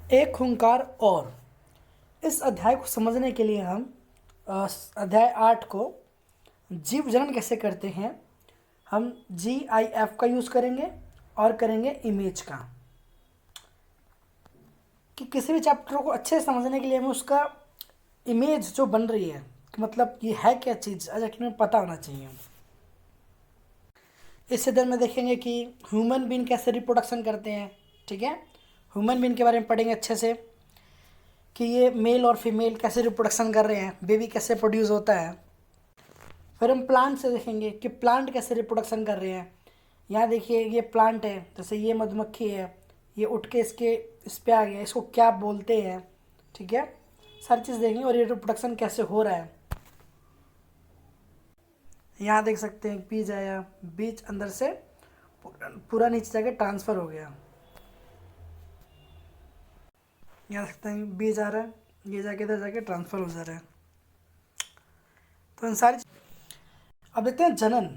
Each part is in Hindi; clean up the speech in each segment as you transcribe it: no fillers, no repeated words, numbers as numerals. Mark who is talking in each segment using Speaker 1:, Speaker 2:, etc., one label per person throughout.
Speaker 1: एक हुंकार और। इस अध्याय को समझने के लिए हम अध्याय 8 को जीव जनन कैसे करते हैं, हम GIF का यूज़ करेंगे और करेंगे इमेज का। कि किसी भी चैप्टर को अच्छे से समझने के लिए हमें उसका इमेज जो बन रही है कि मतलब ये है क्या चीज़, एग्जैक्टली में पता होना चाहिए। इस अध्याय में देखेंगे कि ह्यूमन बीन कैसे रिप्रोडक्शन करते हैं। ठीक है, ह्यूमन बीन के बारे में पढ़ेंगे अच्छे से कि ये मेल और फीमेल कैसे रिप्रोडक्शन कर रहे हैं, बेबी कैसे प्रोड्यूस होता है। फिर हम प्लांट से देखेंगे कि प्लांट कैसे रिप्रोडक्शन कर रहे हैं। यहाँ देखिए ये प्लांट है, जैसे ये मधुमक्खी है, ये उठ के इस पे आ गया, इसको क्या बोलते हैं। ठीक है, सारी चीज़ देखेंगे और ये रिप्रोडक्शन कैसे हो रहा है। यहाँ देख सकते हैं बीज आया, बीज अंदर से पूरा नीचे जाके ट्रांसफ़र हो गया। यहाँ देख सकते हैं बीज आ रहा है, ये जाके इधर जाके ट्रांसफ़र हो जा रहा है। तो इन सारी अब देखते हैं जनन।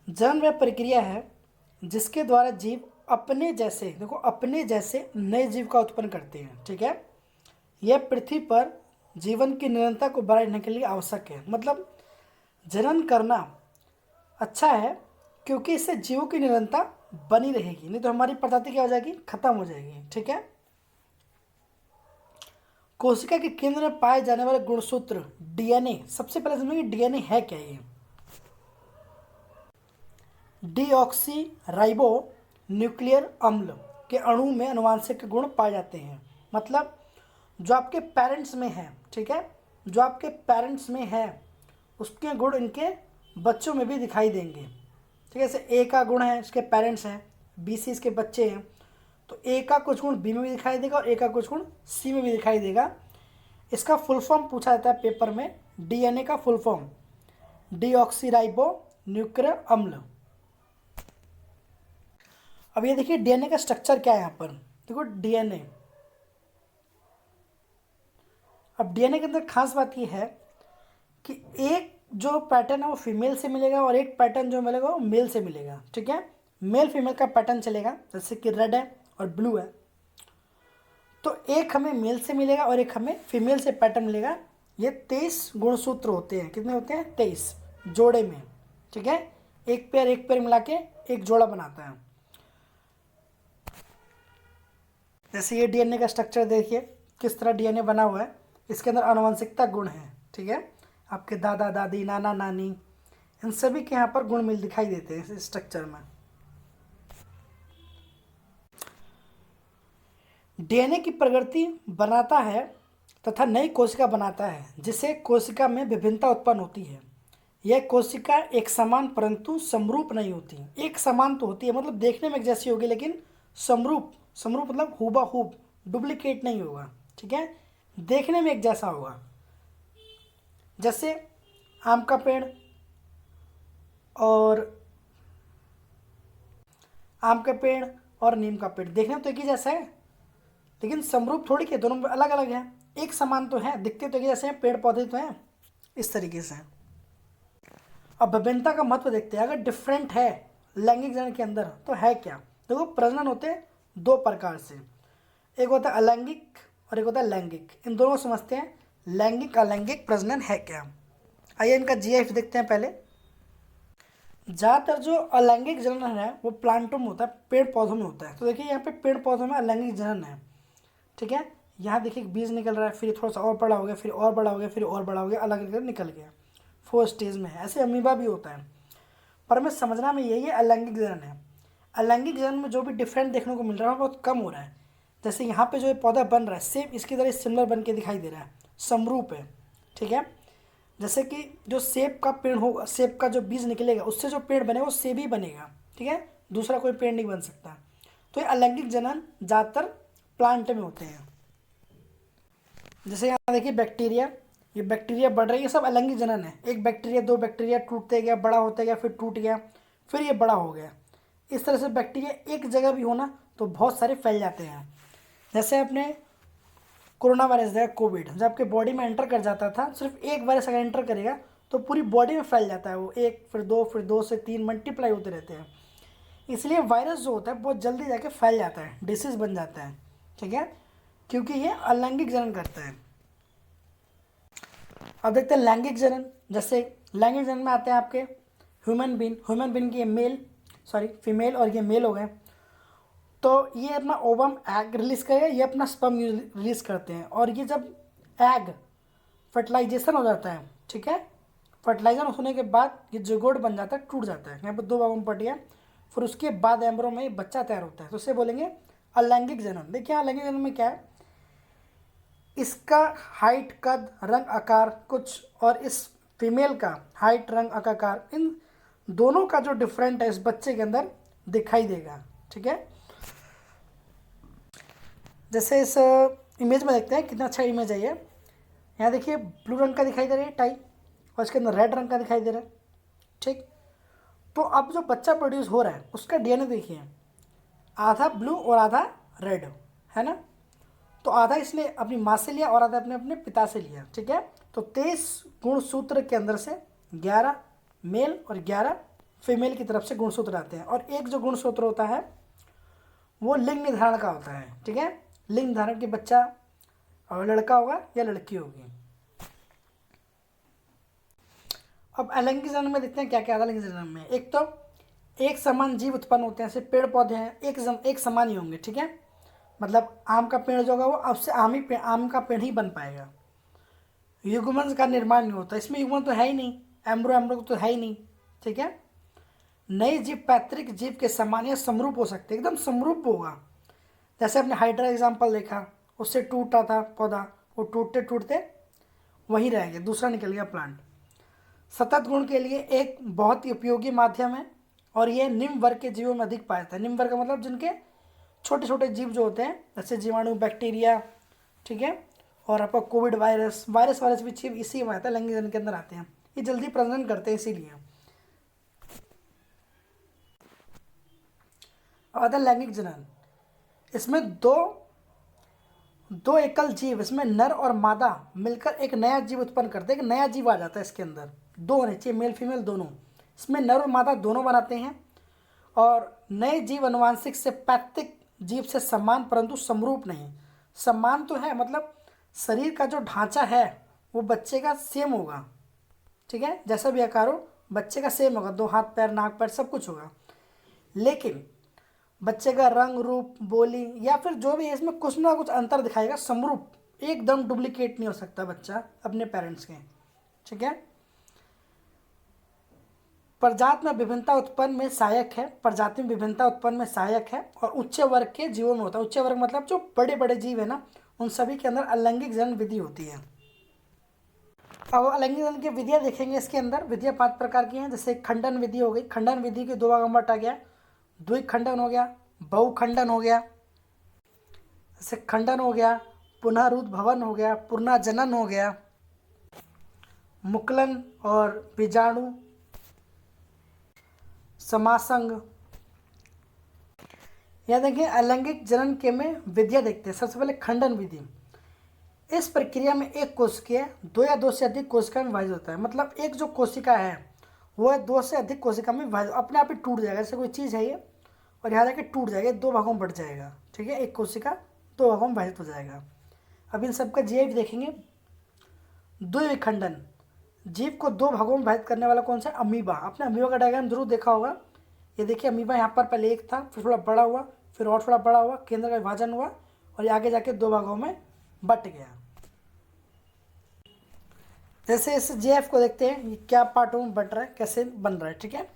Speaker 1: जनन वह प्रक्रिया है जिसके द्वारा जीव अपने जैसे, देखो अपने जैसे नए जीव का उत्पन्न करते हैं। ठीक है, यह पृथ्वी पर जीवन की निरंतरता को बनाए रखने के लिए आवश्यक है। मतलब जनन करना अच्छा है क्योंकि इससे जीवों की निरंतरता बनी रहेगी, नहीं तो हमारी प्रजाति क्या हो जाएगी, खत्म हो जाएगी। ठीक है, कोशिका के केंद्र में पाए जाने वाले गुणसूत्र DNA। सबसे पहले समझेंगे DNA है क्या। ये डीऑक्सी राइबो न्यूक्लियर अम्ल के अणु में अनुवांशिक गुण पाए जाते हैं। मतलब जो आपके पेरेंट्स में है, ठीक है, जो आपके पेरेंट्स में है उसके गुण इनके बच्चों में भी दिखाई देंगे। ठीक है, जैसे A का गुण है, इसके पेरेंट्स हैं, BC इसके बच्चे हैं, तो A का कुछ गुण B में भी दिखाई देगा और A का कुछ गुण C में भी दिखाई देगा। इसका फुल फॉर्म पूछा जाता है पेपर में, DNA का फुल फॉर्म डीऑक्सीराइबो न्यूक्लियर अम्ल। अब ये देखिए DNA का स्ट्रक्चर क्या है यहाँ पर, देखो DNA। अब DNA के अंदर खास बात ये है कि एक जो पैटर्न है वो फीमेल से मिलेगा और एक पैटर्न जो मिलेगा वो मेल से मिलेगा। ठीक है, मेल फीमेल का पैटर्न चलेगा, जैसे कि रेड है और ब्लू है, तो एक हमें मेल से मिलेगा और एक हमें फीमेल से पैटर्न मिलेगा। ये 23 गुणसूत्र होते हैं, कितने होते हैं, 23 जोड़े में। ठीक है, एक पेयर मिला के एक जोड़ा बनाता है। जैसे ये DNA का स्ट्रक्चर देखिए किस तरह DNA बना हुआ है, इसके अंदर आनुवंशिकता गुण है। ठीक है, आपके दादा दादी नाना नानी इन सभी के यहाँ पर गुण मिल दिखाई देते हैं इस स्ट्रक्चर में। DNA की प्रकृति बनाता है तथा नई कोशिका बनाता है, जिससे कोशिका में विभिन्नता उत्पन्न होती है। यह कोशिका एक समान परंतु समरूप नहीं होती। एक समान तो होती है, मतलब देखने में एक जैसी होगी, लेकिन समरूप, समरूप मतलब हूबहूब, डुप्लीकेट नहीं होगा। ठीक है, देखने में एक जैसा होगा। जैसे आम का पेड़ और नीम का पेड़ देखने में तो एक ही जैसा है, लेकिन समरूप थोड़ी के, दोनों अलग अलग हैं। एक समान तो है, दिखते तो एक ही जैसे हैं, पेड़ पौधे तो हैं, इस तरीके से। अब विभिन्नता का महत्व देखते हैं। अगर डिफरेंट है लैंगिक जनन के अंदर तो है क्या, देखो प्रजनन होते हैं दो प्रकार से, एक होता है अलैंगिक और एक होता है लैंगिक। इन दोनों को समझते हैं, लैंगिक अलैंगिक प्रजनन है क्या। आइए इनका GIF देखते हैं पहले। ज़्यादातर जो अलैंगिक जनन है वो प्लांटों में होता है, पेड़ पौधों में होता है। तो देखिए यहाँ पे पेड़ पौधों में अलैंगिक जनन है। ठीक है, यहाँ देखिए बीज निकल रहा है, फिर थोड़ा सा और बड़ा हो गया, फिर और बड़ा हो गया, फिर और बड़ा हो गया, अलग अलग निकल गया, 4 स्टेज में है। ऐसे अमीबा भी होता है, पर हमें समझना में यही है अलैंगिक जनन है। अलैंगिक जनन में जो भी डिफरेंट देखने को मिल रहा है बहुत कम हो रहा है। जैसे यहाँ पे जो ये पौधा बन रहा है सेम इसकी तरह सिमिलर बन के दिखाई दे रहा है, समरूप है। ठीक है, जैसे कि जो सेब का पेड़ होगा, सेब का जो बीज निकलेगा उससे जो पेड़ बनेगा वो सेब ही बनेगा। ठीक है, दूसरा कोई पेड़ नहीं बन सकता। तो ये अलैंगिक जनन ज़्यादातर प्लांट में होते हैं। जैसे यहाँ देखिए बैक्टीरिया, ये बैक्टीरिया बढ़ रही है, सब अलैंगिक जनन है। एक बैक्टीरिया, दो बैक्टीरिया टूटते गया, बड़ा होते गया, फिर टूट गया, फिर ये बड़ा हो गया। इस तरह से बैक्टीरिया एक जगह भी होना तो बहुत सारे फैल जाते हैं। जैसे अपने कोरोना वायरस है, कोविड, जब आपके बॉडी में एंटर कर जाता था, सिर्फ एक वायरस अगर एंटर करेगा तो पूरी बॉडी में फैल जाता है वो, एक फिर दो से तीन मल्टीप्लाई होते रहते हैं। इसलिए वायरस जो होता है बहुत जल्दी जाके फैल जाता है, डिसीज़ बन जाता है। ठीक है, क्योंकि ये अलैंगिक जनन करता है। अब देखते हैं लैंगिक जनन। जैसे लैंगिक जनन में आते हैं आपके ह्यूमन बीन की फीमेल और ये मेल हो गए। तो ये अपना ओवम एग रिलीज करेगा, ये अपना स्पर्म रिलीज करते हैं। और ये जब एग फर्टिलाइजेशन हो जाता है, ठीक है, फर्टिलाइजेशन होने के बाद ये जिगोट बन जाता है, टूट जाता है, यहाँ पर 2 भागों में बट गया। फिर उसके बाद एम्ब्रो में एक बच्चा तैयार होता है, तो उसे बोलेंगे अलैंगिक जनन। देखिए अलैंगिक जनन में क्या है, इसका हाइट, कद, रंग, आकार कुछ, और इस फीमेल का हाइट, रंग, आकार, इन दोनों का जो डिफरेंट है इस बच्चे के अंदर दिखाई देगा। ठीक है, जैसे इस इमेज में देखते हैं, कितना अच्छा इमेज है ये। यहाँ देखिए ब्लू रंग का दिखाई दे रहा है टाई, और इसके अंदर रेड रंग का दिखाई दे रहा है। ठीक, तो अब जो बच्चा प्रोड्यूस हो रहा है उसका डीएनए देखिए, आधा ब्लू और आधा रेड है ना। तो आधा इसने अपनी माँ से लिया और आधा अपने अपने पिता से लिया। ठीक है, तो 23 गुणसूत्र के अंदर से 11 मेल और 11 फीमेल की तरफ से गुणसूत्र आते हैं। और एक जो गुणसूत्र होता है वो लिंग निर्धारण का होता है। ठीक है, लिंग निर्धारण कि बच्चा लड़का होगा या लड़की होगी। अब अलैंगिक जनन में देखते हैं क्या क्या आता है अलैंगिक जनन में। एक तो एक समान जीव उत्पन्न होते हैं, जैसे पेड़ पौधे हैं एक समान ही होंगे। ठीक है, मतलब आम का पेड़ जो होगा वो अब से आम का पेड़ ही बन पाएगा। युग्मन का निर्माण नहीं होता, इसमें युग्मन तो है ही नहीं, एम्ब्रो तो है ही नहीं। ठीक है, नए जीव पैतृक जीव के समान या समरूप हो सकते, एकदम समरूप होगा। जैसे आपने हाइड्रा एग्जाम्पल देखा, उससे टूटा था पौधा, वो टूटते टूटते वहीं रह गया, दूसरा निकल गया प्लांट। सतत गुण के लिए एक बहुत ही उपयोगी माध्यम है, और ये निम्न वर्ग के जीवों में अधिक पाया जाता है। निम्न वर्ग का मतलब जिनके छोटे छोटे जीव जो होते हैं, जैसे जीवाणु, बैक्टीरिया, ठीक है, और आपका कोविड वायरस भी जीव इसी में आता है, लैंगिक जनन के अंदर आते हैं। ये जल्दी प्रजनन करते हैं इसीलिए। अब आता है लैंगिक जनन। इसमें दो एकल जीव, इसमें नर और मादा मिलकर एक नया जीव उत्पन्न करते हैं, एक नया जीव आ जाता है इसके अंदर। 2 होने चाहिए, मेल फीमेल दोनों, इसमें नर और मादा दोनों बनाते हैं। और नए जीव अनुवांशिक से पैतृक जीव से समान परंतु समरूप नहीं। समान तो है, मतलब शरीर का जो ढांचा है वो बच्चे का सेम होगा। ठीक है, जैसा भी आकार हो बच्चे का सेम होगा, 2 हाथ पैर नाक पैर सब कुछ होगा। लेकिन बच्चे का रंग, रूप, बोली या फिर जो भी है इसमें कुछ ना कुछ अंतर दिखाएगा, समरूप, एकदम डुप्लीकेट नहीं हो सकता बच्चा अपने पेरेंट्स के। ठीक है, प्रजाति में विभिन्नता उत्पन्न में सहायक है, प्रजाति में विभिन्नता उत्पन्न में सहायक है, और उच्च वर्ग के जीवों में होता है। उच्च वर्ग मतलब जो बड़े बड़े जीव है ना, उन सभी के अंदर अलैंगिक जनन विधि होती है। अब अलैंगिक जनन की विधियाँ देखेंगे। इसके अंदर विधियाँ 5 प्रकार की हैं। जैसे खंडन विधि हो गई, खंडन विधि के 2 भागों में बांटा गया, द्विखंडन हो गया, बहुखंडन हो गया। जैसे खंडन हो गया, पुनरुद्भवन हो गया, पुनर्जनन हो गया, मुकुलन और बीजाणु समासंग। यह देखिए अलैंगिक जनन के में विधियाँ देखते हैं। सबसे पहले खंडन विधि। इस प्रक्रिया में एक कोशिका 2 या 2 से अधिक कोशिका में विभाजित होता है। मतलब एक जो कोशिका है वो 2 से अधिक कोशिका में विभाजित, अपने आप ही टूट जाएगा। जैसे कोई चीज़ है ये, और यहाँ जाके टूट जाएगा, 2 भागों में बढ़ जाएगा। ठीक है, एक कोशिका 2 भागों में विभाजित हो जाएगा। अब इन सबका जीव देखेंगे। द्विखंडन, जीव को 2 भागों में विभाजित करने वाला कौन सा? अमीबा। आपने अमीबा का डायग्राम जरूर देखा होगा। ये देखिए अमीबा यहाँ पर पहले एक था, फिर थोड़ा बड़ा हुआ, फिर और थोड़ा बड़ा हुआ, केंद्र का विभाजन हुआ, और ये आगे जाके 2 भागों में बट गया। जैसे इस जेएफ को देखते हैं, ये क्या पार्टों में बट रहा है, कैसे बन रहा है। ठीक है,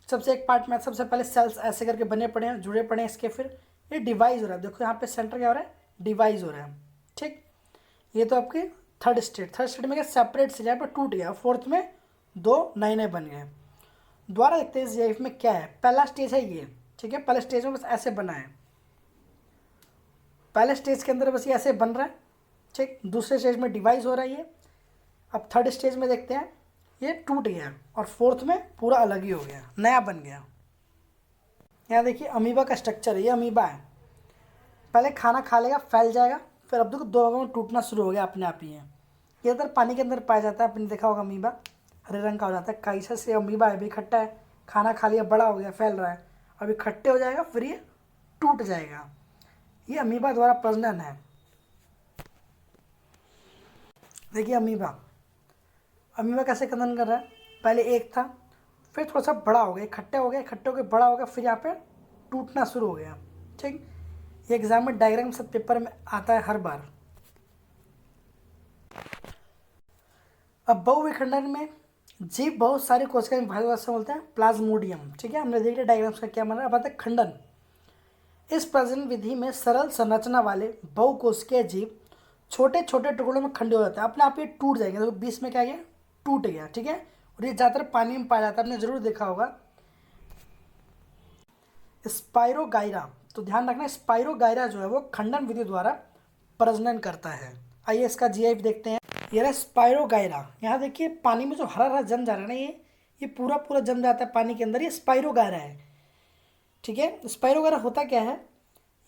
Speaker 1: सबसे एक पार्ट में सबसे पहले सेल्स ऐसे करके बने पड़े हैं, जुड़े पड़े हैं इसके, फिर ये डिवाइज हो रहा है। देखो यहाँ पे सेंटर क्या हो रहा है, डिवाइज हो रहा है। ठीक, ये तो आपकी थर्ड स्टेट में क्या, सेपरेट से यहाँ पर टूट गया, 4th में 2 नए नए बन गए। दोबारा देखते हैं इस जेएफ में क्या है। पहला स्टेज है ये। ठीक है, पहले स्टेज में बस ऐसे बना है, पहले स्टेज के अंदर बस ये ऐसे बन रहा है। ठीक, दूसरे स्टेज में डिवाइस हो रहा है ये। अब थर्ड स्टेज में देखते हैं, ये टूट गया, और 4th में पूरा अलग ही हो गया, नया बन गया। यहाँ देखिए अमीबा का स्ट्रक्चर है, ये अमीबा है। पहले खाना खा लेगा, फैल जाएगा, फिर अब देखो 2 भागों में टूटना शुरू हो गया अपने आप ही है। ये इधर पानी के अंदर पाया जाता है, आपने देखा होगा अमीबा हरे रंग का हो जाता है। कैसा से अमीबा है भी, खट्टा है, खाना खा लिया, बड़ा हो गया, फैल रहा है, अभी खट्टे हो जाएगा, फिर ये टूट जाएगा। ये अमीबा द्वारा प्रजनन है। देखिए अमीबा, अमीबा कैसे प्रजनन कर रहा है, पहले एक था, फिर थोड़ा सा बड़ा हो गया, इकट्ठे हो गए, इकट्ठे हो गए, बड़ा हो गया, फिर यहाँ पे टूटना शुरू हो गया। ठीक, ये एग्जाम में डायग्राम सब पेपर में आता है हर बार। अब बहुविखंडन में जीव बहुत सारी कोशिकाएं विभाजित से बोलते हैं प्लाज्मोडियम। ठीक है, हमने देख लिया डायग्राम्स का क्या माना। अब आता है खंडन। इस प्रजनन विधि में सरल संरचना वाले बहुकोशिकीय जीव छोटे छोटे टुकड़ों में खंडित हो जाते हैं, अपने आप ये टूट जाएंगे। देखो बीच में क्या गया, टूट गया। ठीक है, और ये ज़्यादातर पानी में पाया जाता है, आपने जरूर देखा होगा। स्पाइरोगाइरा, तो ध्यान रखना स्पाइरोगाइरा जो है वो खंडन विधि द्वारा प्रजनन करता है। आइए इसका जीआईएफ देखते हैं। ये रहा स्पाइरोगाइरा। यहाँ देखिए पानी में जो हरा हरा जम जा रहा है ना, ये पूरा पूरा जम जाता है पानी के अंदर, ये स्पाइरोगाइरा है। ठीक है, स्पाइरोगाइरा होता क्या है,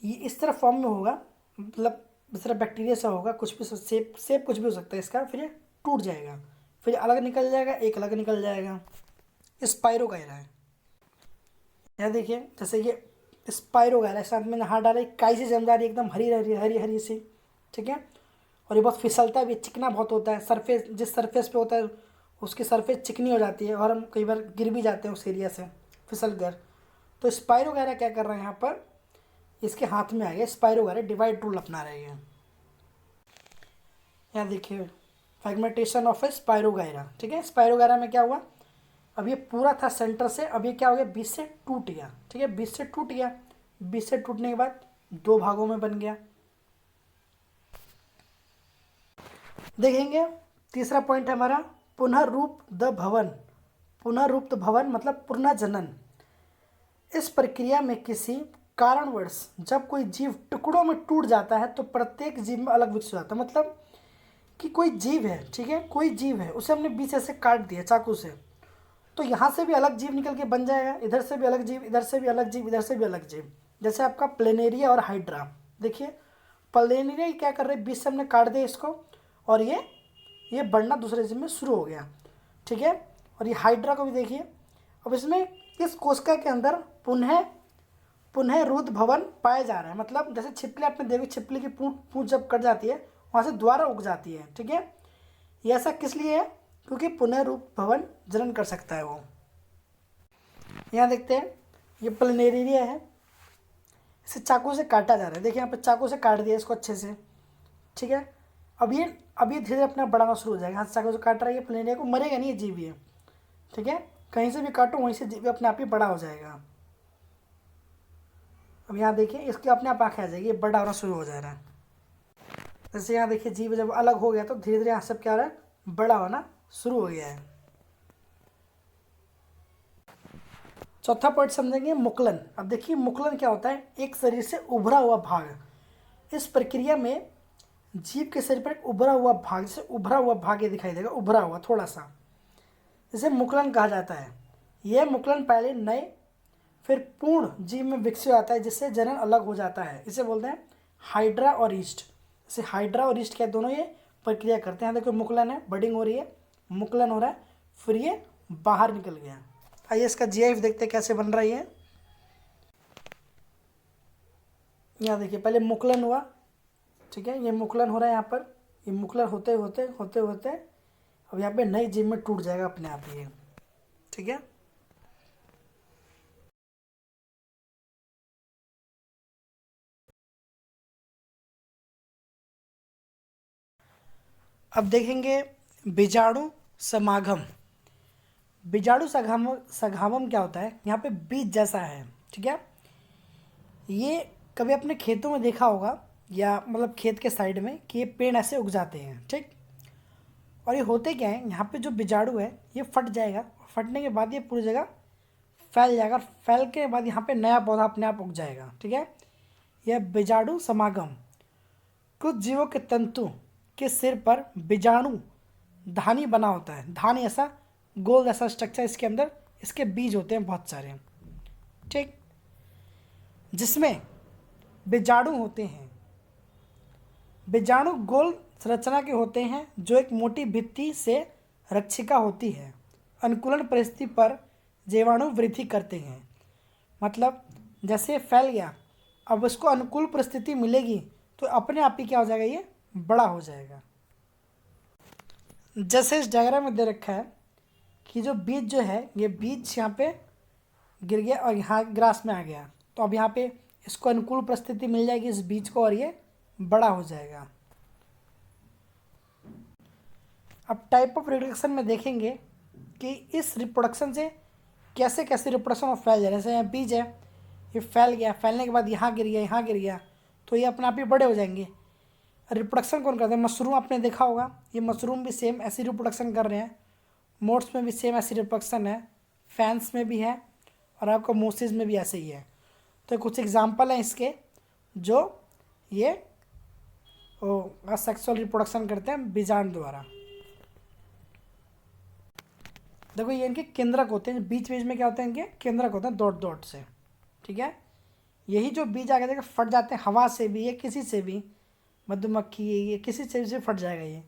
Speaker 1: ये इस तरह फॉर्म में होगा, मतलब इस तरह बैक्टीरिया सा होगा, कुछ भी सेप कुछ भी हो सकता है इसका, फिर ये टूट जाएगा, फिर अलग निकल जाएगा, एक अलग निकल जाएगा। स्पाइरोगाइरा है। यहाँ देखिए जैसे ये स्पाइरोगाइरा, साथ में हाथ डाला, काई से जम जा रही है, एकदम हरी हरी हरी हरी सी। ठीक है, और ये बहुत फिसलता भी, चिकना बहुत होता है। सरफेस, जिस सरफेस पे होता है उसकी सरफेस चिकनी हो जाती है, और हम कई बार गिर भी जाते हैं उस एरिया से फिसल कर। तो स्पाइरोगाइरा क्या कर रहे हैं यहाँ पर, इसके हाथ में आ गया स्पाइरोगाइरा, डिवाइड रूल अपना रहे हैं। यहाँ देखिए फ्रेगमेंटेशन ऑफ ए स्पाइरोगाइरा। ठीक है, स्पाइरोगाइरा में क्या हुआ, अब ये पूरा था सेंटर से, अब ये क्या हो गया, बीच से टूट गया। ठीक है, बीच से टूट गया, बीच से टूटने के बाद दो भागों में बन गया। देखेंगे तीसरा पॉइंट है हमारा पुनर्रूप द भवन। पुनर्रूप भवन मतलब पुनर्जनन। इस प्रक्रिया में किसी कारणवश जब कोई जीव टुकड़ों में टूट जाता है तो प्रत्येक जीव में अलग विकसित होता है। मतलब कि कोई जीव है, ठीक है, कोई जीव है, उसे हमने बीच से काट दिया चाकू से, तो यहाँ से भी अलग जीव निकल के बन जाएगा, इधर से भी अलग जीव, इधर से भी अलग जीव, इधर से भी अलग जीव। जैसे आपका प्लेनेरिया और हाइड्रा। देखिए प्लेनेरिया क्या कर रहे हैं, बीच से हमने काट दिया इसको, और ये बढ़ना दूसरे जीव में शुरू हो गया। ठीक है, और ये हाइड्रा को भी देखिए, अब इसमें इस कोशिका के अंदर पुनः पुनः रुद भवन पाया जा रहा है। मतलब जैसे छिपकली, आपने देखी छिपकली की पूंछ जब कट जाती है वहाँ से दोबारा उग जाती है। ठीक है, ये ऐसा किस लिए है, क्योंकि पुनः रूप भवन जनन कर सकता है वो। यहाँ देखते हैं ये प्लेनेरिया है, इसे चाकू से काटा जा रहा है। देखिए यहाँ पे चाकू से काट दिया इसको अच्छे से। ठीक है, अब ये धीरे धीरे अपना बढ़ाना शुरू हो जाएगा। हाथ से चाकू से काट रहा है ये प्लेनेरिया को, मरेगा नहीं ये जीव ये। ठीक है, कहीं से भी काटो वहीं से जीव अपने आप ही बड़ा हो जाएगा। अब यहाँ देखिए इसके अपने आप आँखें आ जाएगी, ये बड़ा होना शुरू हो जा रहा है। जैसे यहाँ देखिए जीव जब अलग हो गया तो धीरे धीरे यहाँ सब क्या हो रहा है, बड़ा होना शुरू हो गया है। चौथा पॉइंट समझेंगे मुकुलन। अब देखिए मुकुलन क्या होता है, एक शरीर से उभरा हुआ भाग। इस प्रक्रिया में जीव के शरीर पर एक उभरा हुआ भाग, जैसे उभरा हुआ भाग ये दिखाई देगा, उभरा हुआ थोड़ा सा, जिसे मुकुलन कहा जाता है। यह मुकुलन पहले नए फिर पूर्ण जीव में विकसित होता है, जिससे जनन अलग हो जाता है। इसे बोलते हैं हाइड्रा और ईस्ट। जैसे हाइड्रा और ईस्ट क्या दोनों ये प्रक्रिया करते हैं। देखो मुकुलन है, बडिंग हो रही है, मुकुलन हो रहा है, फिर ये बाहर निकल गया। आइए इसका जीआईएफ देखते हैं कैसे बन रही है। यहाँ देखिए पहले मुकुलन हुआ, ठीक है, ये मुकुलन हो रहा है यहाँ पर, ये मुकुलन होते होते होते होते अब यहाँ पे नई जीव में टूट जाएगा अपने आप ही। ठीक है, अब देखेंगे बीजाणु समागम। बीजाणु सघावम क्या होता है, यहाँ पे बीज जैसा है। ठीक है, ये कभी अपने खेतों में देखा होगा, या मतलब खेत के साइड में, कि ये पेड़ ऐसे उग जाते हैं। ठीक, और ये होते क्या है, यहाँ पे जो बीजाणु है ये फट जाएगा, फटने के बाद ये पूरी जगह फैल जाएगा, फैल के बाद यहाँ पे नया पौधा अपने आप उग जाएगा। ठीक है, यह बीजाणु समागम। कुछ जीवों के तंतु के सिर पर बीजाणु धानी बना होता है। धानी ऐसा गोल जैसा स्ट्रक्चर, इसके अंदर इसके बीज होते हैं बहुत सारे। ठीक, जिसमें बीजाणु होते हैं। बीजाणु गोल संरचना के होते हैं जो एक मोटी भित्ति से रक्षिका होती है। अनुकूलन परिस्थिति पर जीवाणु वृद्धि करते हैं। मतलब जैसे फैल गया अब उसको अनुकूल परिस्थिति मिलेगी तो अपने आप ही क्या हो जाएगा, ये बड़ा हो जाएगा। जैसे इस डायग्राम में दे रखा है कि जो बीज जो है, ये बीज यहाँ पे गिर गया और यहाँ ग्रास में आ गया, तो अब यहाँ पे इसको अनुकूल परिस्थिति मिल जाएगी इस बीज को और ये बड़ा हो जाएगा। अब टाइप ऑफ रिप्रोडक्शन में देखेंगे कि इस रिप्रोडक्शन से कैसे कैसे रिप्रोडक्शन फैल जाए। जैसे यहाँ बीज है, ये फैल गया, फैलने के बाद यहाँ गिर गया, यहाँ गिर गया, तो ये अपने आप ही बड़े हो जाएंगे। रिप्रोडक्शन कौन करता है? मशरूम आपने देखा होगा, ये मशरूम भी सेम ऐसी रिप्रोडक्शन कर रहे हैं। मोड्स में भी सेम ऐसी रिप्रोडक्शन है, फैंस में भी है और आपको मोसिस में भी ऐसे ही है। तो कुछ एग्जाम्पल हैं इसके जो ये सेक्सुअल रिप्रोडक्शन करते हैं बीजांड द्वारा। देखो ये इनके केंद्रक होते हैं, बीच बीच में क्या होते हैं, इनके केंद्रक होते हैं डॉट डॉट से, ठीक है। यही जो बीज आगे देखो फट जाते हैं हवा से भी, ये किसी से भी, मधुमक्खी ये किसी से भी फट जाएगा ये,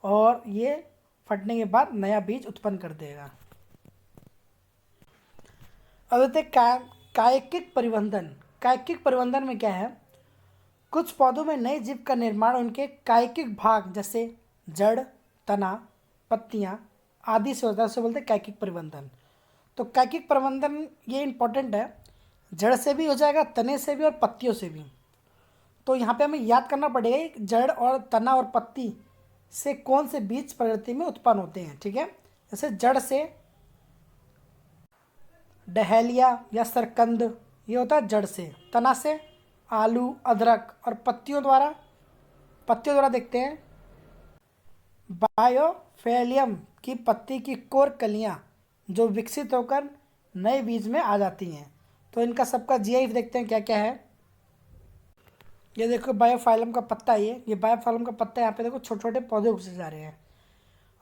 Speaker 1: और ये फटने के बाद नया बीज उत्पन्न कर देगा। अब देखते कायिक परिवर्धन। कायिक परिवर्धन में क्या है, कुछ पौधों में नए जीव का निर्माण उनके कायिक भाग जैसे जड़, तना, पत्तियां आदि से होता है, उसे बोलते हैं कायिक परिवर्धन। तो कायिक परिवर्धन ये इंपॉर्टेंट है, जड़ से भी हो जाएगा, तने से भी और पत्तियों से भी। तो यहाँ पे हमें याद करना पड़ेगा कि जड़ और तना और पत्ती से कौन से बीज प्रकृति में उत्पन्न होते हैं, ठीक है। जैसे जड़ से डहेलिया या सरकंद, ये होता है जड़ से। तना से आलू, अदरक, और पत्तियों द्वारा देखते हैं बायोफेलियम की पत्ती की कोर कलियां जो विकसित होकर नए बीज में आ जाती हैं। तो इनका सबका जीआईएफ देखते हैं क्या क्या है। ये देखो बायोफाइलम का पत्ता, ये बायोफाइलम का पत्ता, यहाँ पे देखो छोटे छोटे पौधे उगसे जा रहे हैं।